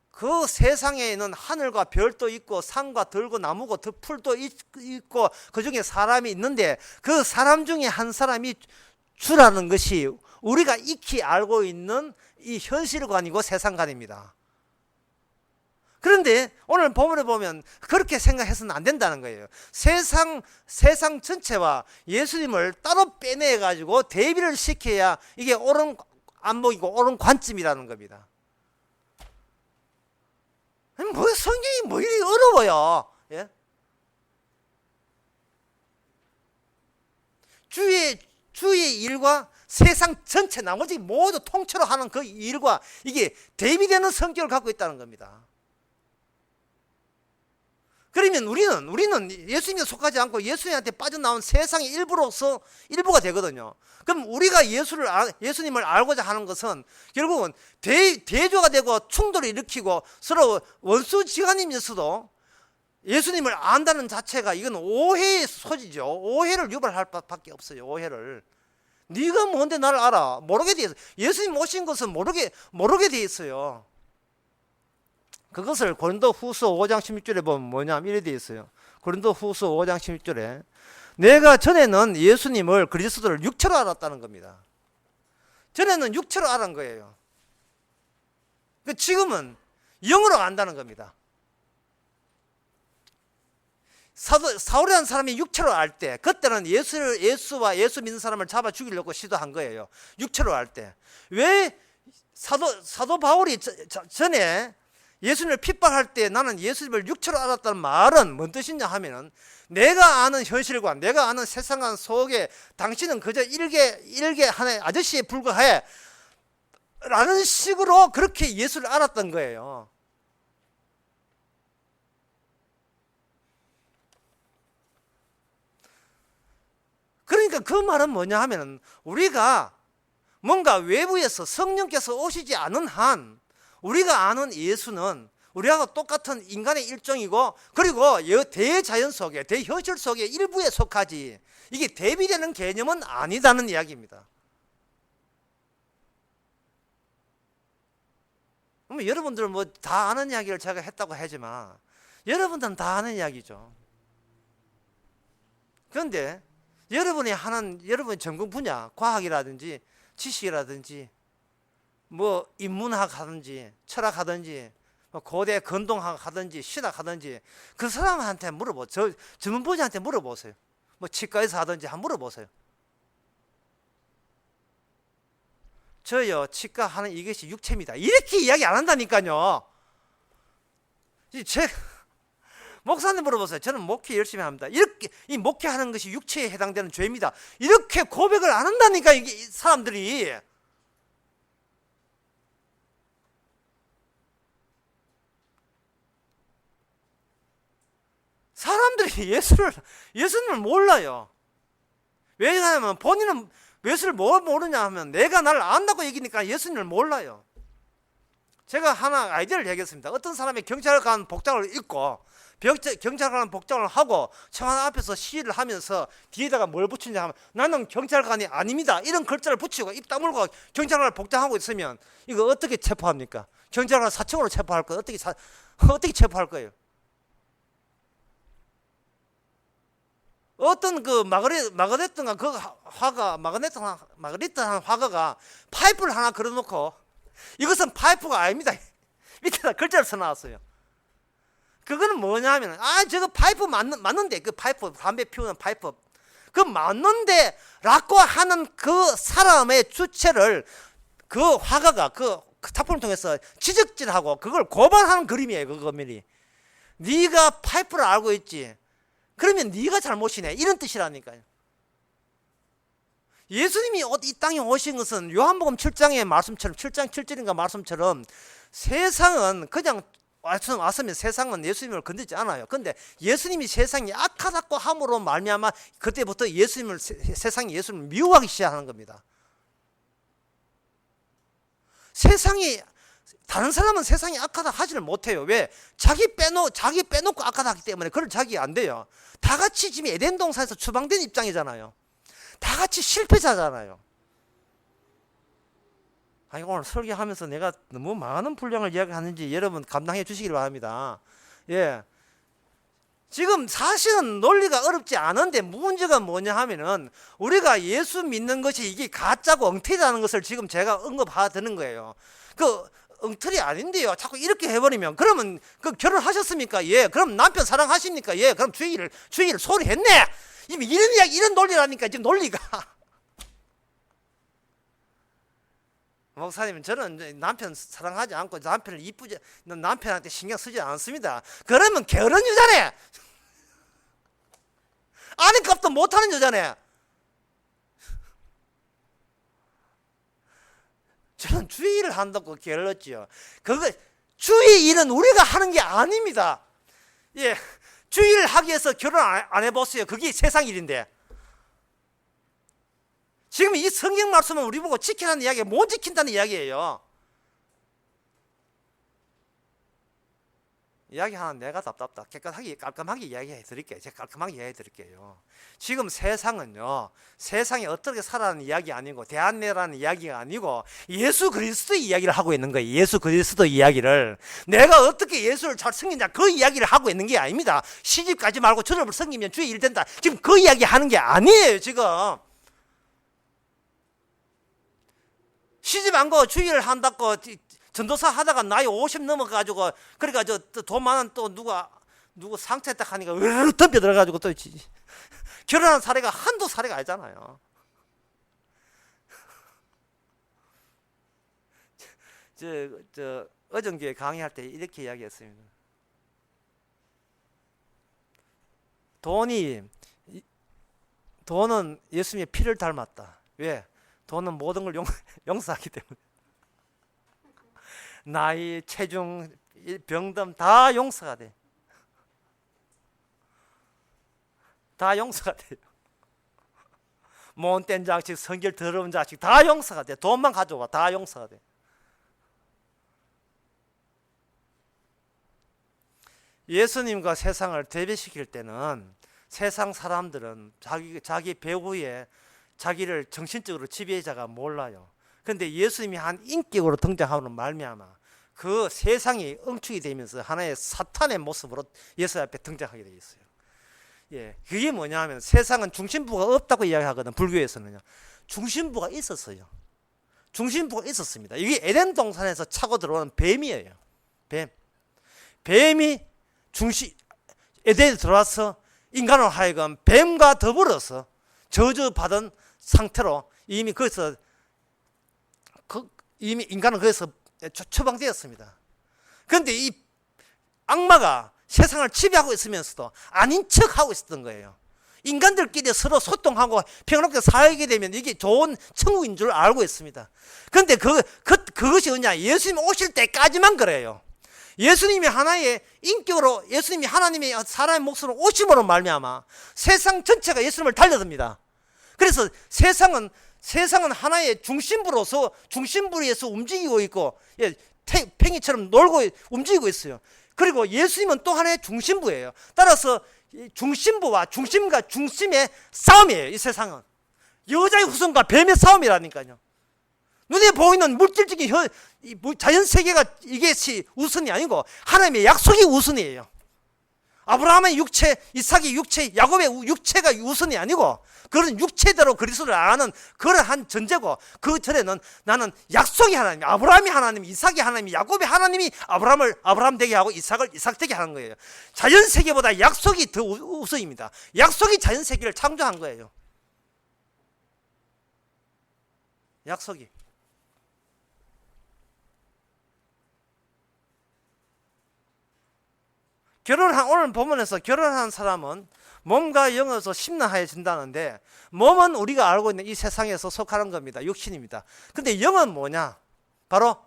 그 세상에는 하늘과 별도 있고 산과 들고 나무고 풀도 있고 그 중에 사람이 있는데 그 사람 중에 한 사람이 주라는 것이 우리가 익히 알고 있는 이 현실관이고 세상관입니다. 그런데 오늘 본문에 보면 그렇게 생각해서는 안 된다는 거예요. 세상 전체와 예수님을 따로 빼내 가지고 대비를 시켜야 이게 옳은 안목이고 옳은 관점이라는 겁니다. 뭐 성경이 뭐 이리 어려워요. 예? 주의 일과 세상 전체 나머지 모두 통째로 하는 그 일과 이게 대비되는 성격을 갖고 있다는 겁니다. 그러면 우리는 예수님에 속하지 않고 예수님한테 빠져나온 세상의 일부가 되거든요. 그럼 우리가 예수님을 알고자 하는 것은 결국은 대조가 되고 충돌을 일으키고 서로 원수지간이면서도 예수님을 안다는 자체가 이건 오해의 소지죠. 오해를 유발할 밖에 없어요. 오해를. 네가 뭔데 나를 알아? 모르게 돼 있어요. 예수님 오신 것은 모르게 돼 있어요. 그것을 고린도후서 5장 16절에 보면 뭐냐면 이래 돼 있어요. 고린도후서 5장 16절에 내가 전에는 예수님을 그리스도를 육체로 알았다는 겁니다. 전에는 육체로 알은 거예요. 지금은 영으로 안다는 겁니다. 사울이라는 사람이 육체로 알 때 그때는 예수와 예수 믿는 사람을 잡아 죽이려고 시도한 거예요. 육체로 알 때. 왜 사도 바울이 전에 예수님을 핍박할 때 나는 예수님을 육체로 알았다는 말은 뭔 뜻이냐 하면은 내가 아는 현실관, 내가 아는 세상관 속에 당신은 그저 일개 하나의 아저씨에 불과해 라는 식으로 그렇게 예수를 알았던 거예요. 그러니까 그 말은 뭐냐 하면은 우리가 뭔가 외부에서 성령께서 오시지 않은 한 우리가 아는 예수는 우리하고 똑같은 인간의 일종이고 그리고 대자연 속에 대현실 속에 일부에 속하지 이게 대비되는 개념은 아니다는 이야기입니다. 여러분들은 뭐 다 아는 이야기를 제가 했다고 하지만 여러분들은 다 아는 이야기죠. 그런데 여러분이 하는 여러분의 전공 분야 과학이라든지 지식이라든지 뭐 인문학 하든지 철학 하든지 고대 건동학 하든지 신학 하든지 그 사람한테 물어보세요. 전문분야한테 물어보세요. 뭐 치과에서 하든지 한번 물어보세요. 저요 치과 하는 이것이 육체입니다. 이렇게 이야기 안 한다니까요. 목사님 물어보세요. 저는 목회 열심히 합니다. 이렇게 이 목회하는 것이 육체에 해당되는 죄입니다. 이렇게 고백을 안 한다니까 이게 사람들이. 사람들이 예수님을 몰라요. 왜냐하면 본인은 예수를 뭘 모르냐 하면 내가 나를 안다고 얘기니까 예수님을 몰라요. 제가 하나 아이디어를 얘기했습니다. 어떤 사람이 경찰관 복장을 입고 경찰관 복장을 하고 청와대 앞에서 시위를 하면서 뒤에다가 뭘 붙이냐 하면 나는 경찰관이 아닙니다 이런 글자를 붙이고 입 다물고 경찰관을 복장하고 있으면 이거 어떻게 체포합니까? 경찰관 사청으로 체포할 거예요. 어떻게 체포할 거예요? 어떤 그 마그네트가 그 화가 마그네트한 화가가 파이프를 하나 걸어놓고 이것은 파이프가 아닙니다 밑에다 글자를 써놨어요. 그거는 뭐냐 하면 저거 파이프 맞는데 그 파이프 담배 피우는 파이프 그 맞는데 라고 하는 그 사람의 주체를 그 화가가 그 작품을 통해서 지적질하고 그걸 고발하는 그림이에요. 그 그림이 네가 파이프를 알고 있지 그러면 네가 잘못이네 이런 뜻이라니까요. 예수님이 이 땅에 오신 것은 요한복음 7장의 말씀처럼 7장 7절인가 말씀처럼 세상은 그냥 왔으면 세상은 예수님을 건드리지 않아요. 그런데 예수님이 세상이 악하다고 함으로 말미암아 그때부터 세상이 예수님을 미워하기 시작하는 겁니다. 다른 사람은 세상이 악하다 하지를 못해요. 왜? 자기 빼놓고 악하다 하기 때문에 그걸 자기 안 돼요. 다 같이 지금 에덴 동산에서 추방된 입장이잖아요. 다 같이 실패자잖아요. 오늘 설교하면서 내가 너무 많은 분량을 이야기하는지 여러분 감당해 주시길 바랍니다. 예. 지금 사실은 논리가 어렵지 않은데 문제가 뭐냐 하면은 우리가 예수 믿는 것이 이게 가짜고 엉터리라는 것을 지금 제가 언급하드는 거예요. 그 엉터리 아닌데요. 자꾸 이렇게 해버리면 그러면 그 결혼하셨습니까? 예. 그럼 남편 사랑하십니까? 예. 그럼 주의를 소리 했네. 이미 이런 이야기 이런 논리라니까 지금 논리가. 목사님 저는 남편 사랑하지 않고 남편한테 신경 쓰지 않습니다. 그러면 게으른 여자네. 아는 값도 못하는 여자네. 저는 주의를 한다고 게을렀지요. 주의 일은 우리가 하는 게 아닙니다. 예, 주의를 하기 위해서 결혼 안 해봤어요. 그게 세상 일인데. 지금 이 성경 말씀은 우리 보고 지키라는 이야기가 못 지킨다는 이야기예요. 이야기하는 내가 답답다. 깔끔하게 이야기해 드릴게요. 제가 깔끔하게 이야기해 드릴게요. 지금 세상은요, 세상이 어떻게 살아라는 이야기 아니고 대안내라는 이야기가 아니고 예수 그리스도 이야기를 하고 있는 거예요. 예수 그리스도 이야기를 내가 어떻게 예수를 잘 섬기냐 그 이야기를 하고 있는 게 아닙니다. 시집 가지 말고 저를 섬기면 주의 일 된다. 지금 그 이야기 하는 게 아니에요. 지금 시집 안 가고 주의를 한다고 전도사 하다가 나이 50 넘어가지고 그러니까 돈 많은 또 누구 상처 딱 하니까 으르르 덤벼 들어가지고 또 결혼한 사례가 한두 사례가 아니잖아요. 저 어정교회 강의할 때 이렇게 이야기했습니다. 돈은 예수님의 피를 닮았다. 왜? 돈은 모든 걸 용서하기 때문에. 나이, 체중, 병듦 다 용서가 돼. 다 용서가 돼요. 못된 자식, 성질 더러운 자식 다 용서가 돼. 돈만 가져와 다 용서가 돼. 예수님과 세상을 대비시킬 때는 세상 사람들은 자기 배후에 자기를 정신적으로 지배자가 몰라요. 그런데 예수님이 한 인격으로 등장하는 말미암아 그 세상이 응축이 되면서 하나의 사탄의 모습으로 예수 앞에 등장하게 되어 있어요. 예, 그게 뭐냐 하면 세상은 중심부가 없다고 이야기하거든. 불교에서는요. 중심부가 있었어요. 중심부가 있었습니다. 이게 에덴 동산에서 차고 들어오는 뱀이에요. 뱀이 에덴에 들어와서 인간을 하여금 뱀과 더불어서 저주받은 상태로 이미 인간은 거기서 처방되었습니다. 그런데 이 악마가 세상을 지배하고 있으면서도 아닌 척하고 있었던 거예요. 인간들끼리 서로 소통하고 평화롭게 살게 되면 이게 좋은 천국인 줄 알고 있습니다. 그런데 그것이 뭐냐? 예수님 오실 때까지만 그래요. 예수님이 하나의 인격으로, 예수님이 하나님의 사람의 목숨으로 오심으로 말미암아 세상 전체가 예수님을 달려듭니다. 그래서 세상은 하나의 중심부에서 움직이고 있고, 팽이처럼 놀고 움직이고 있어요. 그리고 예수님은 또 하나의 중심부예요. 따라서 중심부와 중심과 중심의 싸움이에요. 이 세상은 여자의 후손과 뱀의 싸움이라니까요. 눈에 보이는 물질적인 자연 세계가 이것이 우선이 아니고 하나님의 약속이 우선이에요. 아브라함의 육체, 이삭의 육체, 야곱의 육체가 우선이 아니고 그런 육체대로 그리스도를 아는 그러한 전제고, 그 전에는 나는 약속이 하나님, 아브라함이 하나님, 이삭이 하나님, 야곱의 하나님이 아브라함을 아브라함 되게 하고 이삭을 이삭 되게 하는 거예요. 자연 세계보다 약속이 더 우선입니다. 약속이 자연 세계를 창조한 거예요. 약속이. 오늘 본문에서 결혼한 사람은 몸과 영에서 심란하여진다는데, 몸은 우리가 알고 있는 이 세상에서 속하는 겁니다. 육신입니다. 근데 영은 뭐냐? 바로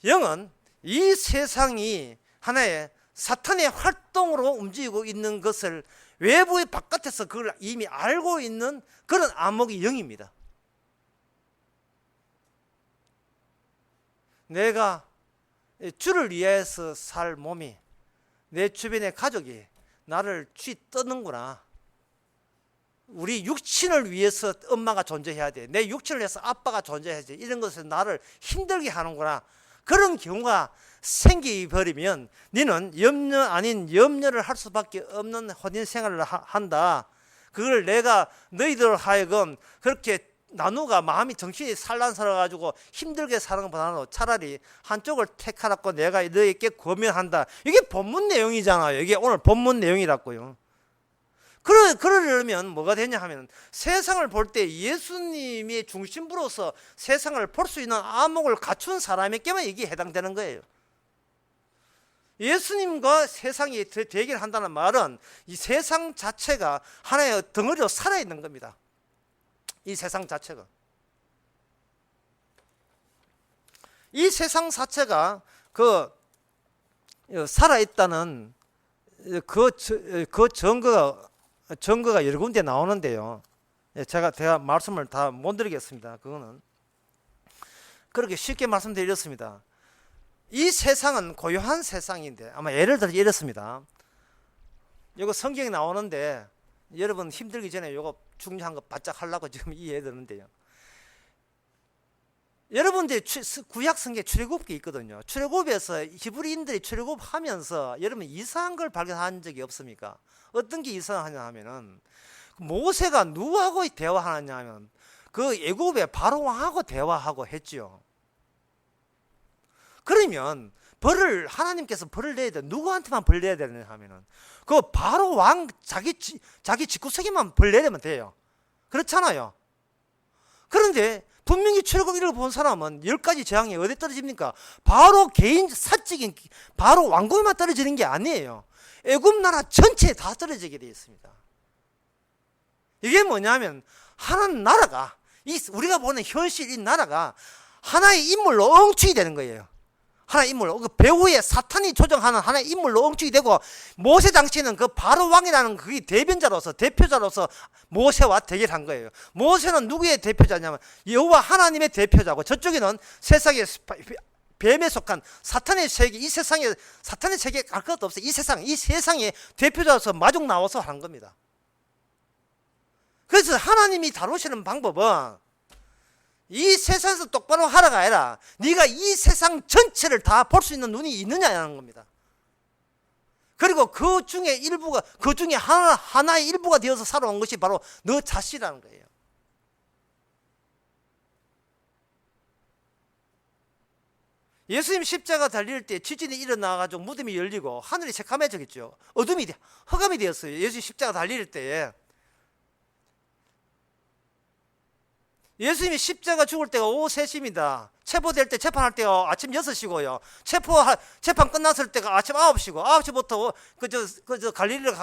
영은 이 세상이 하나의 사탄의 활동으로 움직이고 있는 것을 외부의 바깥에서 그걸 이미 알고 있는 그런 암흑의 영입니다. 내가 주를 위해서 살 몸이, 내 주변의 가족이 나를 떠는구나. 우리 육신을 위해서 엄마가 존재해야 돼. 내 육신을 위해서 아빠가 존재해야지. 이런 것을 나를 힘들게 하는구나. 그런 경우가 생기버리면 너는 염려 아닌 염려를 할 수밖에 없는 혼인 생활을 한다. 그걸 내가 너희들 하여금 그렇게 나누가 마음이 정신이 산란스러워가지고 힘들게 사는 것보다는 차라리 한쪽을 택하라고 내가 너희에게 권면한다. 이게 본문 내용이잖아요. 이게 오늘 본문 내용이라고요. 그러려면 뭐가 되냐 하면, 세상을 볼 때 예수님이 중심부로서 세상을 볼 수 있는 안목을 갖춘 사람에게만 이게 해당되는 거예요. 예수님과 세상이 대결한다는 말은 이 세상 자체가 하나의 덩어리로 살아있는 겁니다. 이 세상 자체가, 이 세상 자체가 살아있다는 그 증거가 여러 군데 나오는데요. 제가 말씀을 다 못 드리겠습니다. 그거는 그렇게 쉽게 말씀드렸습니다. 이 세상은 고요한 세상인데, 아마 예를 들어 이렇습니다. 이거 성경에 나오는데 여러분 힘들기 전에 이거 중요한 거 바짝 하려고 지금 이해해 드는데요. 여러분들 구약 성경에 출애굽기 있거든요. 출애굽에서 히브리인들이 출애굽하면서 여러분 이상한 걸 발견한 적이 없습니까? 어떤 게 이상하냐 하면은, 모세가 누구하고 대화하느냐 하면 그 애굽의 바로왕하고 대화하고 했지요. 그러면 하나님께서 벌을 내야 돼. 누구한테만 벌 내야 되느냐 하면은 그 바로왕 자기 집구석에만 벌 내려면 돼요. 그렇잖아요. 그런데 분명히 출애굽 읽어본 사람은 10가지 재앙이 어디 떨어집니까? 바로 개인 사적인 바로 왕궁에만 떨어지는 게 아니에요. 애굽 나라 전체에 다 떨어지게 되어 있습니다. 이게 뭐냐면, 하나는 나라가, 우리가 보는 현실 이 나라가 하나의 인물로 엉축이 되는 거예요. 하나의 인물로, 그 배후에 사탄이 조정하는 하나의 인물로 엉축이 되고, 모세 당시에는 그 바로 왕이라는 그게 대표자로서 모세와 대결한 거예요. 모세는 누구의 대표자냐면 여호와 하나님의 대표자고, 저쪽에는 세상의 뱀에 속한 사탄의 세계, 이 세상에 사탄의 세계에 갈 것도 없어요. 이 세상의 대표자로서 마중 나와서 하는 겁니다. 그래서 하나님이 다루시는 방법은 이 세상에서 똑바로 하라가 아니라 네가 이 세상 전체를 다 볼 수 있는 눈이 있느냐는 겁니다. 그리고 그 중에 하나의 일부가 되어서 살아온 것이 바로 너 자신이라는 거예요. 예수님 십자가 달릴 때 지진이 일어나가지고 무덤이 열리고 하늘이 새까매졌겠죠. 흑암이 되었어요. 예수님 십자가 달릴 때에. 예수님이 십자가 죽을 때가 오후 3시입니다. 체포될 때 재판할 때가 아침 6시고요. 재판 끝났을 때가 아침 9시고, 9시부터 저 갈릴리로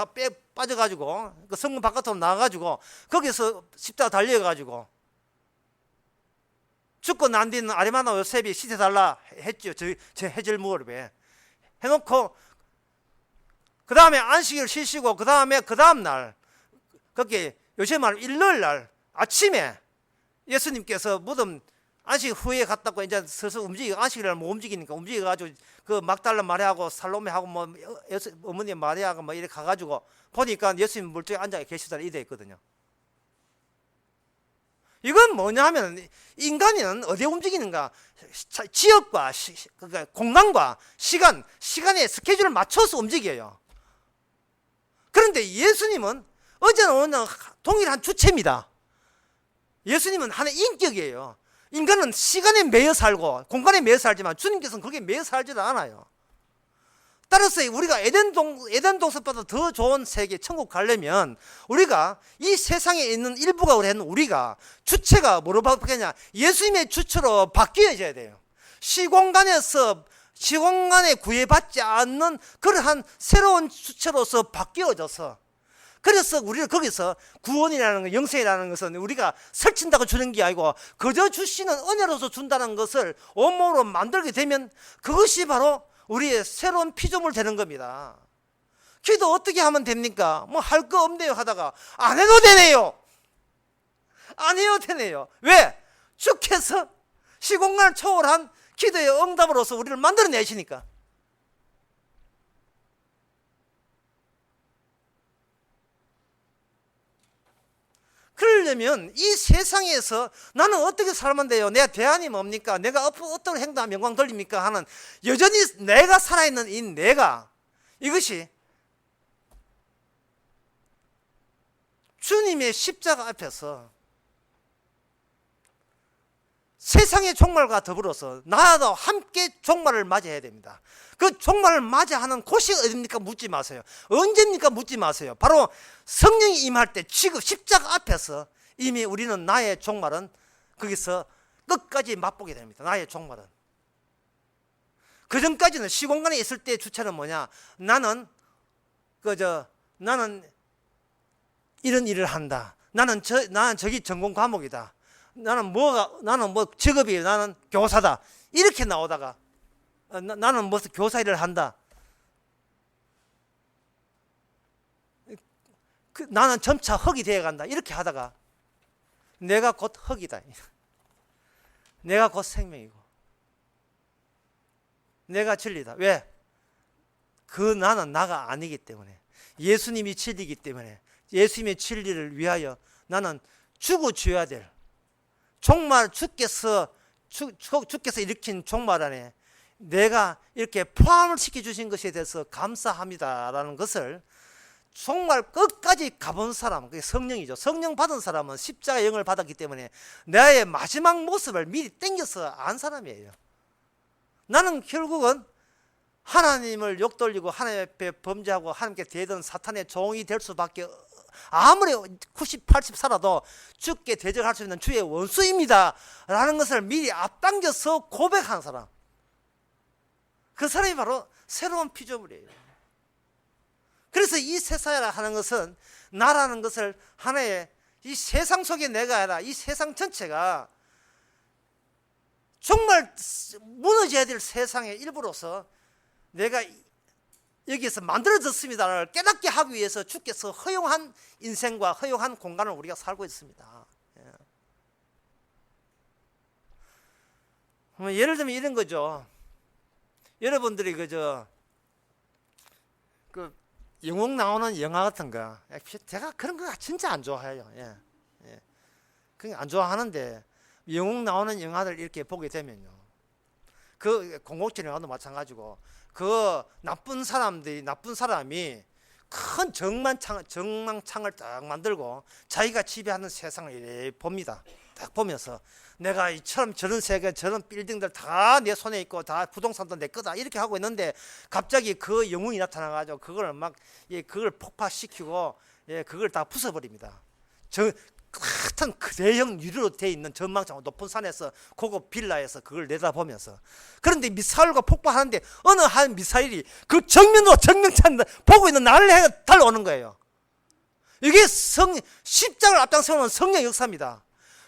빠져가지고 그 성문 바깥으로 나가가지고 거기서 십자가 달려가지고 죽고 난 뒤는 아리마나 요셉이 시체달라 했죠. 제 해질 무렵에. 해놓고 그 다음에 안식일 쉬시고 그 다음 날 그렇게 요새 말로 일요일 날 아침에 예수님께서 무덤 안식 후에 갔다고 이제 슬슬 안식일날 못 움직이니까 움직여가지고 그 막달라 마리아하고 살로메하고 뭐 어머니 마리아가 뭐 이렇게 가가지고 보니까 예수님 물쪽에 앉아 계시더라 이래 있거든요. 이건 뭐냐 하면 인간은 어디에 움직이는가? 지역과 그러니까 공간과 시간의 스케줄을 맞춰서 움직여요. 그런데 예수님은 어제나 오늘 동일한 주체입니다. 예수님은 하나의 인격이에요. 인간은 시간에 매여 살고 공간에 매여 살지만 주님께서는 거기에 매여 살지도 않아요. 따라서 우리가 에덴 동산보다 더 좋은 세계 천국 가려면 우리가 이 세상에 있는 일부가 되는 우리가 주체가 뭐로 바뀌냐? 예수님의 주체로 바뀌어져야 돼요. 시공간에 구애받지 않는 그러한 새로운 주체로서 바뀌어져서, 그래서 우리는 거기서 구원이라는 것, 영생이라는 것은 우리가 설친다고 주는 게 아니고 그저 주시는 은혜로서 준다는 것을 온몸으로 만들게 되면 그것이 바로 우리의 새로운 피조물 되는 겁니다. 기도 어떻게 하면 됩니까? 뭐 할 거 없네요 하다가 안 해도 되네요. 안 해도 되네요. 왜? 주께서 시공간을 초월한 기도의 응답으로서 우리를 만들어내시니까. 그러려면 이 세상에서 나는 어떻게 살면 돼요? 내 대안이 뭡니까? 내가 어떤 행동하면 영광 돌립니까? 하는 여전히 내가 살아있는 이 내가, 이것이 주님의 십자가 앞에서 세상의 종말과 더불어서 나도 함께 종말을 맞이해야 됩니다. 그 종말을 맞이하는 곳이 어딥니까? 묻지 마세요. 언제입니까? 묻지 마세요. 바로 성령이 임할 때 지금 십자가 앞에서 이미 우리는 나의 종말은 거기서 끝까지 맛보게 됩니다. 나의 종말은. 그 전까지는 시공간에 있을 때의 주체는 뭐냐? 나는 이런 일을 한다. 나는 저기 전공 과목이다. 나는 직업이 나는 교사다. 이렇게 나오다가 나는 무슨 교사 일을 한다. 나는 점차 흙이 되어 간다. 이렇게 하다가 내가 곧 흙이다. 내가 곧 생명이고 내가 진리다. 왜? 나는 나가 아니기 때문에, 예수님이 진리이기 때문에, 예수님의 진리를 위하여 나는 죽어줘야 될 종말, 주께서 일으킨 종말 안에 내가 이렇게 포함을 시켜주신 것에 대해서 감사합니다라는 것을 정말 끝까지 가본 사람, 그게 성령이죠. 성령 받은 사람은 십자가 영을 받았기 때문에 나의 마지막 모습을 미리 땡겨서 안 사람이에요. 나는 결국은 하나님을 욕돌리고 하나님 앞에 범죄하고 하나님께 대던 사탄의 종이 될 수밖에, 아무리 90, 80 살아도 죽게 대적할 수 있는 주의 원수입니다 라는 것을 미리 앞당겨서 고백한 사람, 그 사람이 바로 새로운 피조물이에요. 그래서 이 세상이라 하는 것은, 나라는 것을 하나의 이 세상 속에 내가 아니라 이 세상 전체가 정말 무너져야 될 세상의 일부로서 내가 여기에서 만들어졌습니다를 깨닫게 하기 위해서 주께서 허용한 인생과 허용한 공간을 우리가 살고 있습니다. 예를 들면 이런 거죠. 여러분들이 영웅 나오는 영화 같은 거, 제가 그런 거 진짜 안 좋아해요. 그냥 안 좋아하는데, 영웅 나오는 영화들 이렇게 보게 되면요, 그 007 영화도 마찬가지고, 그 나쁜 사람이 큰 정망창을 딱 만들고 자기가 지배하는 세상을 이렇게 봅니다. 딱 보면서 내가 이처럼 저런 세계, 저런 빌딩들 다 내 손에 있고 다 부동산도 내 거다 이렇게 하고 있는데, 갑자기 그 영웅이 나타나가지고 그걸 폭파시키고 그걸 다 부숴버립니다. 같은 대형 유리로 되어 있는 전망창 높은 산에서 고급 빌라에서 그걸 내다보면서, 그런데 미사일과 폭파하는데 어느 한 미사일이 그 정면으로 정명찬 보고 있는 나를 달려오는 거예요. 이게 십자가를 앞장서는 성령 역사입니다.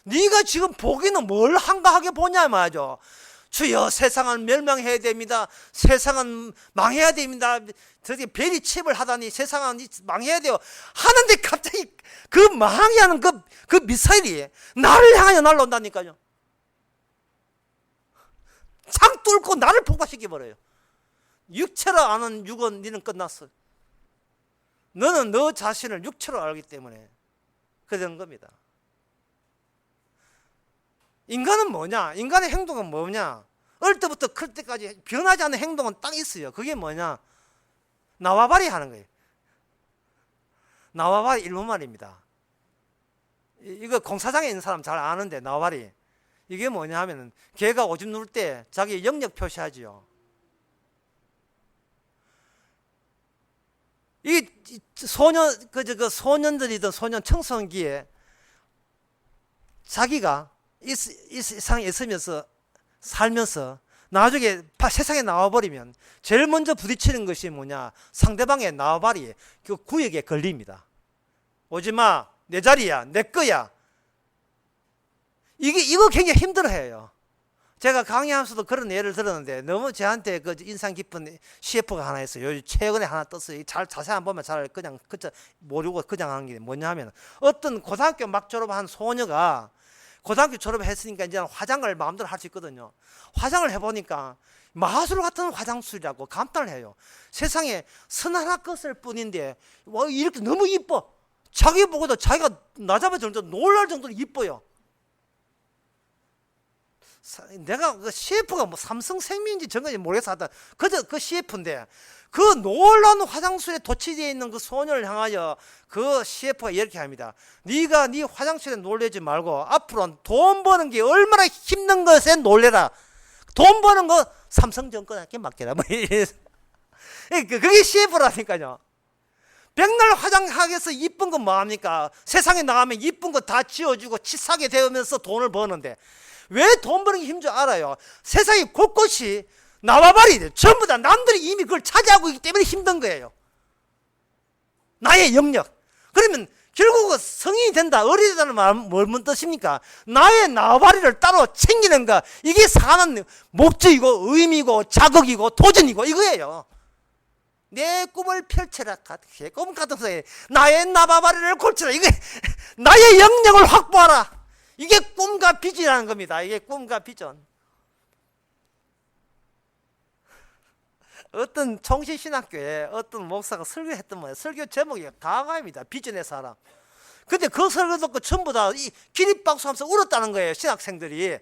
네가 지금 보기는 뭘 한가하게 보냐 말이죠. 주여 세상은 멸망해야 됩니다. 세상은 망해야 됩니다. 저기 별이 침을 하다니 세상은 망해야 돼요. 하는데 갑자기 그 망하게 하는 그 미사일이 나를 향하여 날라온다니까요. 창 뚫고 나를 폭파시켜버려요. 육체로 아는 육은 니는 끝났어. 너는 너 자신을 육체로 알기 때문에 그런 겁니다. 인간은 뭐냐? 인간의 행동은 뭐냐? 어릴 때부터 클 때까지 변하지 않는 행동은 딱 있어요. 그게 뭐냐? 나와바리 하는 거예요. 나와바리 일본 말입니다. 이거 공사장에 있는 사람 잘 아는데 나와바리. 이게 뭐냐 하면은 개가 오줌 누울 때 자기 영역 표시하지요. 이 소년들이든 소년 청소년기에 자기가 이 세상에 있으면서 살면서 나중에 세상에 나와버리면 제일 먼저 부딪히는 것이 뭐냐? 상대방의 나와바리 그 구역에 걸립니다. 오지마, 내 자리야, 내 거야. 이거 굉장히 힘들어해요. 제가 강의하면서도 그런 예를 들었는데 너무 저한테 그 인상 깊은 CF가 하나 있어요. 요즘 최근에 하나 떴어요. 잘 자세히 안 보면 잘 그냥 모르고 그냥 하는 게 뭐냐 하면 어떤 고등학교 막 졸업한 소녀가 고등학교 졸업했으니까 이제 화장을 마음대로 할 수 있거든요. 화장을 해보니까 마술 같은 화장술이라고 감탄을 해요. 세상에 선 하나 껐을 뿐인데 와 이렇게 너무 이뻐. 자기 보고도 자기가 나잡을 정도로 놀랄 정도로 이뻐요. 내가 그 CF가 뭐 삼성생명인지 정건지 모르겠어 하여튼 그저 그 CF인데 그 놀라운 화장실에 도취되어 있는 그 소녀를 향하여 그 CF가 이렇게 합니다. 네가 네 화장실에 놀래지 말고 앞으로 돈 버는 게 얼마나 힘든 것에 놀래라. 돈 버는 거 삼성증권한테 맡겨라. 뭐 그게 CF라니까요. 백날 화장하기 위해서 이쁜 건 뭐합니까? 세상에 나가면 이쁜 거 다 지어주고 치사하게 되면서 돈을 버는데 왜 돈 버는 게 힘인 줄 알아요? 세상에 곳곳이 나와바리 전부 다 남들이 이미 그걸 차지하고 있기 때문에 힘든 거예요. 나의 영역. 그러면 결국은 성인이 된다, 어리다는 말은 뭔 뜻입니까? 나의 나와바리를 따로 챙기는 거. 이게 사는 목적이고 의미고 자극이고 도전이고 이거예요. 내 꿈을 펼쳐라. 꿈 같은 소리. 나의 나와바리를 골쳐라. 이게 나의 영역을 확보하라. 이게 꿈과 비전이라는 겁니다. 이게 꿈과 비전. 어떤 총신신학교에 어떤 목사가 설교했던 거예요. 설교 제목이 가가입니다. 비전의 사람. 근데 그 설교 듣고 전부 다 기립박수 하면서 울었다는 거예요. 신학생들이.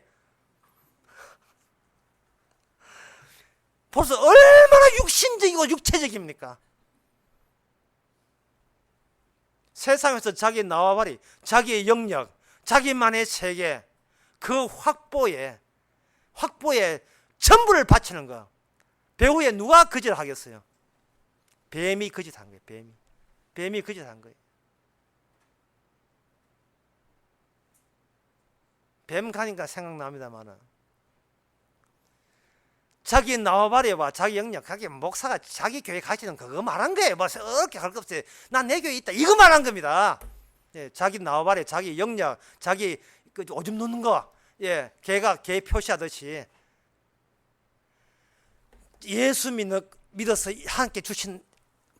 벌써 얼마나 육신적이고 육체적입니까? 세상에서 자기 나와바리, 자기의 영역, 자기만의 세계, 그 확보에 전부를 바치는 거. 배후에 누가 거짓을 하겠어요? 뱀이 거짓한 거예요. 뱀이 거짓한 거예요. 뱀 가니까 생각납니다만은 자기 나와바리와 자기 영역, 자기 목사가 자기 교회 가시는 그거 말한 거예요. 뭐 어렵게 할 거 없어요. 난 내 교회 있다. 이거 말한 겁니다. 예, 자기 나와바리, 자기 영역, 자기 그 오줌 누는 거, 예, 개 표시하듯이 예수 믿어서 하나님께 주신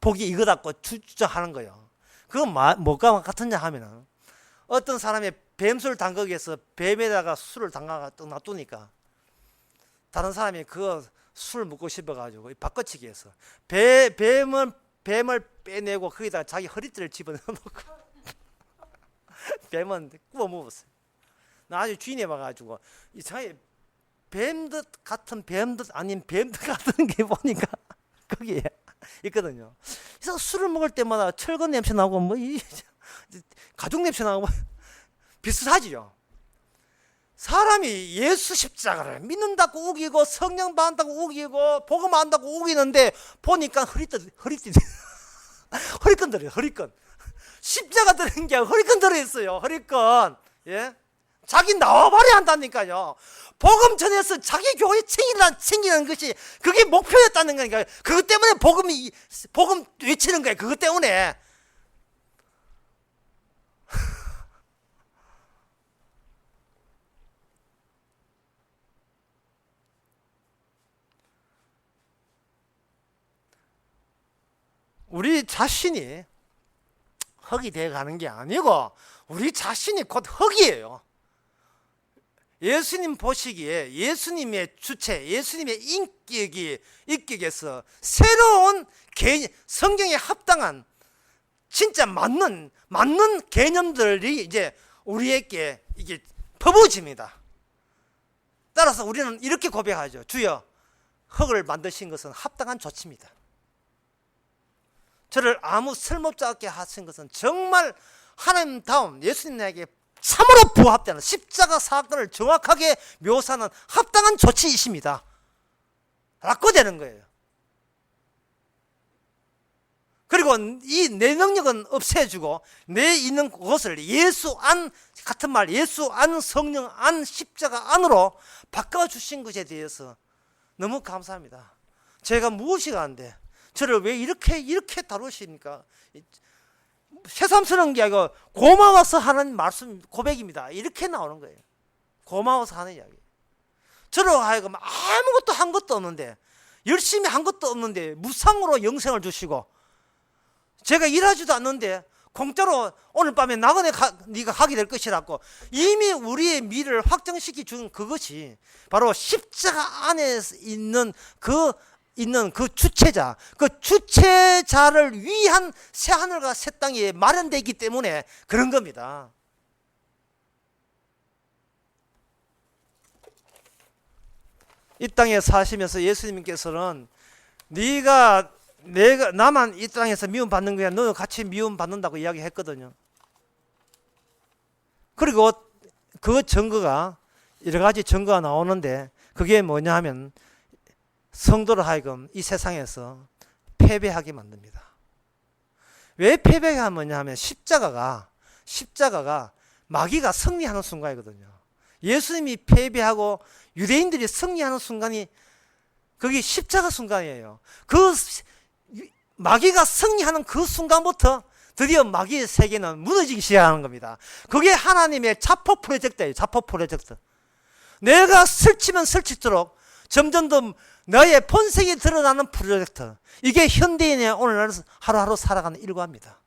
복이 이거다고 주장하는 거예요. 그건 뭐가 같으냐 하면은 어떤 사람이 뱀술 담그기에서 뱀에다가 술을 담가가 놔두니까 다른 사람이 그 술 먹고 싶어가지고 바꿔치기 해서 뱀을 빼내고 거기다가 자기 허리띠를 집어넣고 뱀은 구워 먹었어요. 나중에 주인이 와가지고 이상하게 뱀듯 같은 뱀듯 아닌 뱀듯 같은 게 보니까 거기에 있거든요. 그래서 술을 먹을 때마다 철근 냄새 나고 뭐 가죽 냄새 나고 비슷하지요. 사람이 예수 십자가를 믿는다고 우기고 성령 받는다고 우기고 복음 안다고 우기는데 보니까 허리끈 들어요. 허리끈. 십자가 들은 게 허리끈 들어있어요. 허리끈. 예? 자기 나와바리 한다니까요. 복음 전해서 자기 교회 챙기는 것이 그게 목표였다는 거니까. 그것 때문에 복음 외치는 거예요. 그것 때문에. 우리 자신이 흙이 되어 가는 게 아니고 우리 자신이 곧 흙이에요. 예수님 보시기에 예수님의 주체, 예수님의 인격에서 새로운 성경에 합당한 진짜 맞는 개념들이 이제 우리에게 이게 퍼부어집니다. 따라서 우리는 이렇게 고백하죠. 주여, 흙을 만드신 것은 합당한 조치입니다. 저를 아무 쓸모없지 않게 하신 것은 정말 하나님다운 예수님에게 참으로 부합되는 십자가 사건을 정확하게 묘사하는 합당한 조치이십니다. 라고 되는 거예요. 그리고 이 내 능력은 없애주고 내 있는 것을 예수 안, 같은 말 예수 안, 성령 안, 십자가 안으로 바꿔주신 것에 대해서 너무 감사합니다. 제가 무엇이 안 돼? 저를 왜 이렇게 다루시니까 새삼스러운 게 아니고 고마워서 하는 말씀 고백입니다. 이렇게 나오는 거예요. 고마워서 하는 이야기. 저로 하여금 아무것도 한 것도 없는데, 열심히 한 것도 없는데 무상으로 영생을 주시고, 제가 일하지도 않는데 공짜로 오늘 밤에 나그네 네가 가게 될 것이라고 이미 우리의 미래를 확정시켜 준 그것이 바로 십자가 안에 있는 그 주체자, 그 주체자를 위한 새 하늘과 새 땅이 마련되어 있기 때문에 그런 겁니다. 이 땅에 사시면서 예수님께서는 나만 이 땅에서 미움받는 거야, 너도 같이 미움받는다고 이야기했거든요. 그리고 그 증거가 여러 가지 증거가 나오는데, 그게 뭐냐 하면 성도를 하여금 이 세상에서 패배하게 만듭니다. 왜 패배하게 하느냐 하면 십자가가 마귀가 승리하는 순간이거든요. 예수님이 패배하고 유대인들이 승리하는 순간이 그게 십자가 순간이에요. 그 마귀가 승리하는 그 순간부터 드디어 마귀의 세계는 무너지기 시작하는 겁니다. 그게 하나님의 자포 프로젝트예요. 자포 프로젝트. 내가 설치면 설칠수록 점점 더 너의 본색이 드러나는 프로젝트. 이게 현대인의 오늘날 하루하루 살아가는 일과입니다.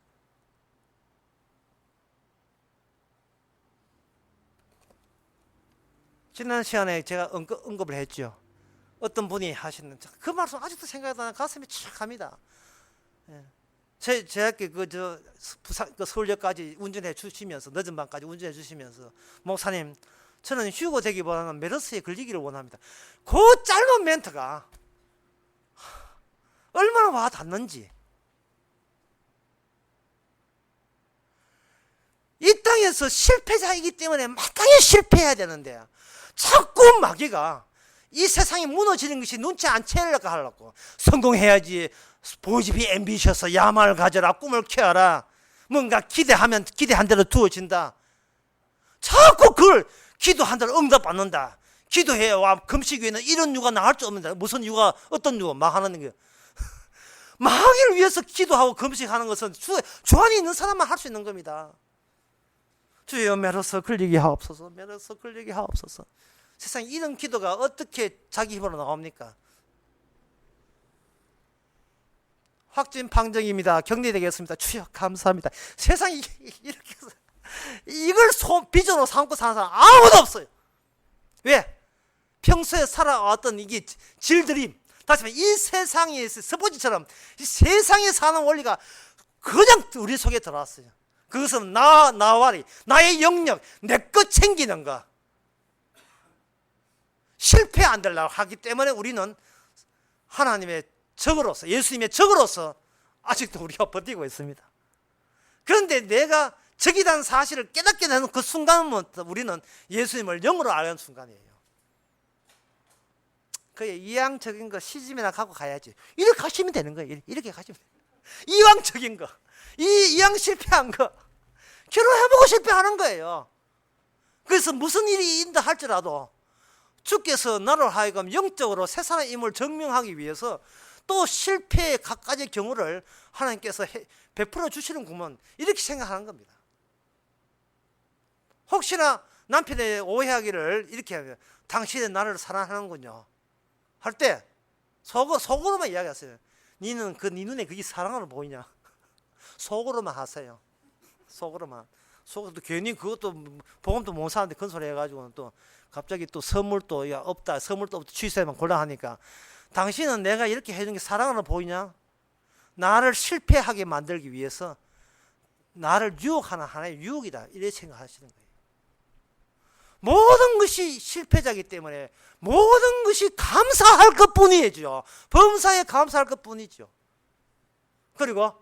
지난 시간에 제가 언급을 했죠. 어떤 분이 하시는 그 말씀 아직도 생각이 나는 가슴이 착합니다. 제 학교 부산 서울역까지 운전해 주시면서 늦은 밤까지 운전해 주시면서 목사님, 저는 휴고 되기보다는 메르스에 걸리기를 원합니다. 그 짧은 멘트가 얼마나 와 닿는지. 이 땅에서 실패자이기 때문에 마땅히 실패해야 되는데 자꾸 마귀가 이 세상이 무너지는 것이 눈치 안 채려고 하려고, 성공해야지, 보이지비 앰비셔서 야망을 가져라, 꿈을 키워라, 뭔가 기대한 대로 두어진다. 자꾸 그걸 기도한 대로 응답받는다. 기도해와 금식 위에는 이런 유가 나을 수 없는다. 무슨 유가, 어떤 유가 망하는 거예요. 망하기를 위해서 기도하고 금식하는 것은 주 안에 있는 사람만 할 수 있는 겁니다. 주여 메로서 걸리게 하옵소서, 메로서 걸리게 하옵소서. 세상에 이런 기도가 어떻게 자기 힘으로 나옵니까? 확진 방정입니다. 격리되겠습니다. 주여 감사합니다. 세상에 이렇게 해서 이걸 비전으로 삼고 사는 사람 아무도 없어요. 왜? 평소에 살아왔던 이게 질들임, 다시 말해 이 세상에 스포츠처럼 이 세상에 사는 원리가 그냥 우리 속에 들어왔어요. 그것은 나와리, 나의 영역, 내 것 챙기는 거, 실패 안 되려고 하기 때문에 우리는 하나님의 적으로서, 예수님의 적으로서 아직도 우리가 버티고 있습니다. 그런데 내가 적이라는 사실을 깨닫게 되는 그 순간부터 우리는 예수님을 영으로 아는 순간이에요. 그 이왕적인 거 시집이나 가고 가야지. 이렇게 가시면 되는 거예요. 이렇게 가시면 돼요. 이왕적인 거, 이왕 실패한 거 결혼해보고 실패하는 거예요. 그래서 무슨 일이 있다 할지라도 주께서 나를 하여금 영적으로 새 사람임을 증명하기 위해서 또 실패의 갖가지 경우를 하나님께서 베풀어 주시는구먼, 이렇게 생각하는 겁니다. 혹시나 남편의 오해하기를 이렇게 하면 당신은 나를 사랑하는군요 할 때 속으로만 이야기하세요. 니는 네 눈에 그게 사랑으로 보이냐? 속으로만 하세요. 속으로만. 속으로 괜히 그것도 보험도 못 사는데 큰 소리 해가지고는 또 갑자기 또 선물도 없다, 선물도 없다, 취소해만 곤란하니까. 당신은 내가 이렇게 해준 게 사랑으로 보이냐? 나를 실패하게 만들기 위해서 나를 유혹하는 하나의 유혹이다, 이렇게 생각하시는 거예요. 모든 것이 실패자이기 때문에 모든 것이 감사할 것뿐이죠. 범사에 감사할 것뿐이죠. 그리고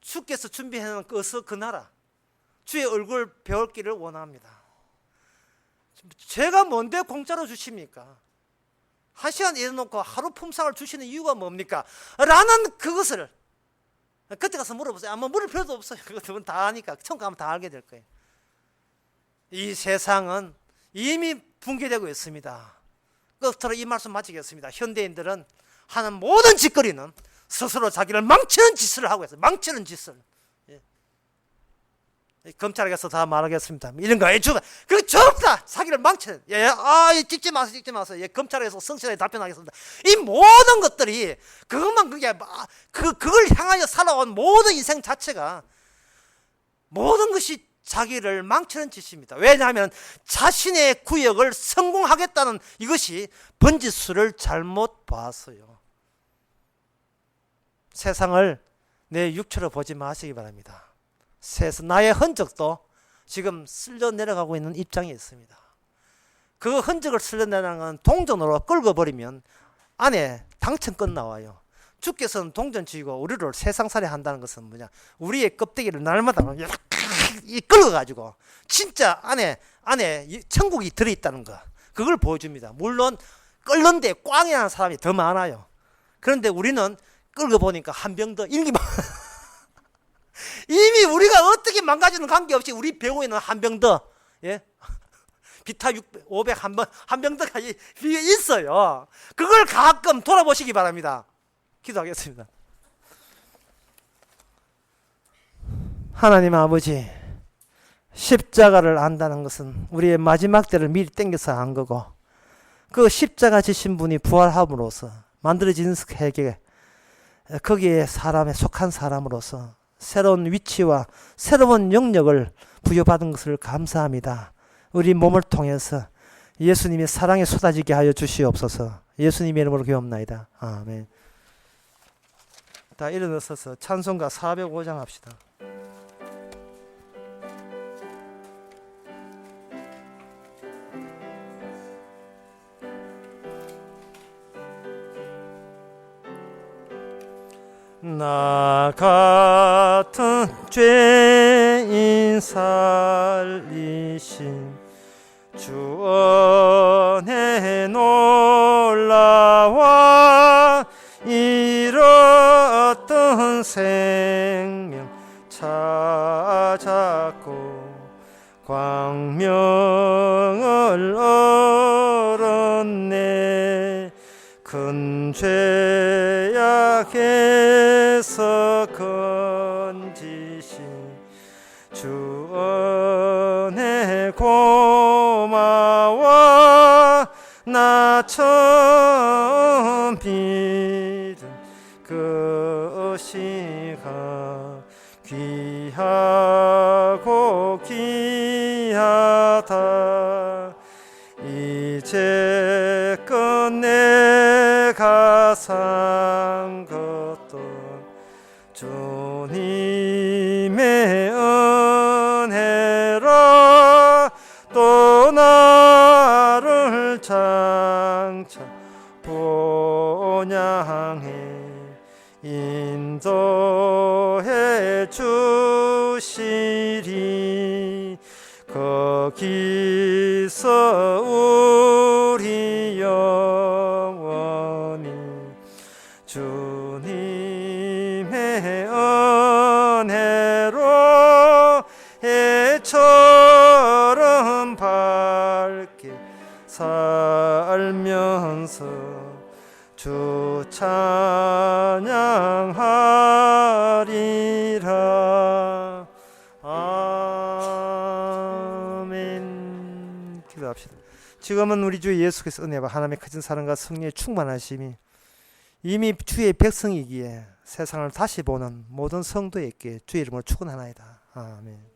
주께서 준비해놓은 그 나라, 주의 얼굴 배울기를 원합니다. 제가 뭔데 공짜로 주십니까? 1시간 일해놓고 하루 품삯을 주시는 이유가 뭡니까? 라는 그것을 그때 가서 물어보세요. 아마 물을 필요도 없어요. 그것은 다 아니까. 처음 가면 다 알게 될 거예요. 이 세상은 이미 붕괴되고 있습니다. 끝으로 이 말씀 마치겠습니다. 현대인들은 하는 모든 짓거리는 스스로 자기를 망치는 짓을 하고 있어요. 망치는 짓을. 검찰에 가서 다 말하겠습니다. 이런 거 해주다. 그 전부 자기를 망치는. 찍지 마세요, 찍지 마세요. 검찰에 가서 성실하게 답변하겠습니다. 이 모든 것들이 그것만 그걸 향하여 살아온 모든 인생 자체가 모든 것이 자기를 망치는 짓입니다. 왜냐하면 자신의 구역을 성공하겠다는 이것이 번지수를 잘못 봤어요. 세상을 내 육체로 보지 마시기 바랍니다. 나의 흔적도 지금 쓸려 내려가고 있는 입장에 있습니다. 그 흔적을 쓸려 내려가는 건 동전으로 긁어버리면 안에 당천건 나와요. 주께서는 동전 쥐고 우리를 세상살이 한다는 것은 뭐냐? 우리의 껍데기를 날마다 긁어가지고 진짜 안에 천국이 들어있다는 거, 그걸 보여줍니다. 물론 끓는데 꽝이 나는 사람이 더 많아요. 그런데 우리는 긁어보니까 한 병 더 일기만 이미 우리가 어떻게 망가지는 관계없이 우리 병원에는 한 병 더, 비타 500 한 병 더가 있어요. 그걸 가끔 돌아보시기 바랍니다. 기도하겠습니다. 하나님 아버지, 십자가를 안다는 것은 우리의 마지막 때를 미리 땡겨서 안 거고, 그 십자가 지신 분이 부활함으로써 만들어진 세계, 거기에 사람에 속한 사람으로서 새로운 위치와 새로운 영역을 부여받은 것을 감사합니다. 우리 몸을 통해서 예수님의 사랑이 쏟아지게 하여 주시옵소서. 예수님의 이름으로 기도합나이다. 아멘. 다 일어나서서 찬송가 405장 합시다. 나 같은 죄인 살리신 주 은혜 놀라와 잃었던 생명 찾았고 광명을 얻었네. 큰 죄악에서 건지신 주 은혜 고마워. 나 처음 믿은 그 시간 귀하고 귀하다. 이제껏 내가 산 것도 주님의 은혜라. 또 나를 장차 본향해 인도해 주시리. 거기서 우리 영원히 주님의 은혜로 해처럼 밝게 살면서 주 찬양하리라. 아멘. 기도합시다. 지금은 우리 주 예수 그리스도 은혜와 하나님의 크신 사랑과 성령의 충만하심이 이미 주의 백성이기에 세상을 다시 보는 모든 성도에게 주의 이름으로 축원하나이다. 아멘.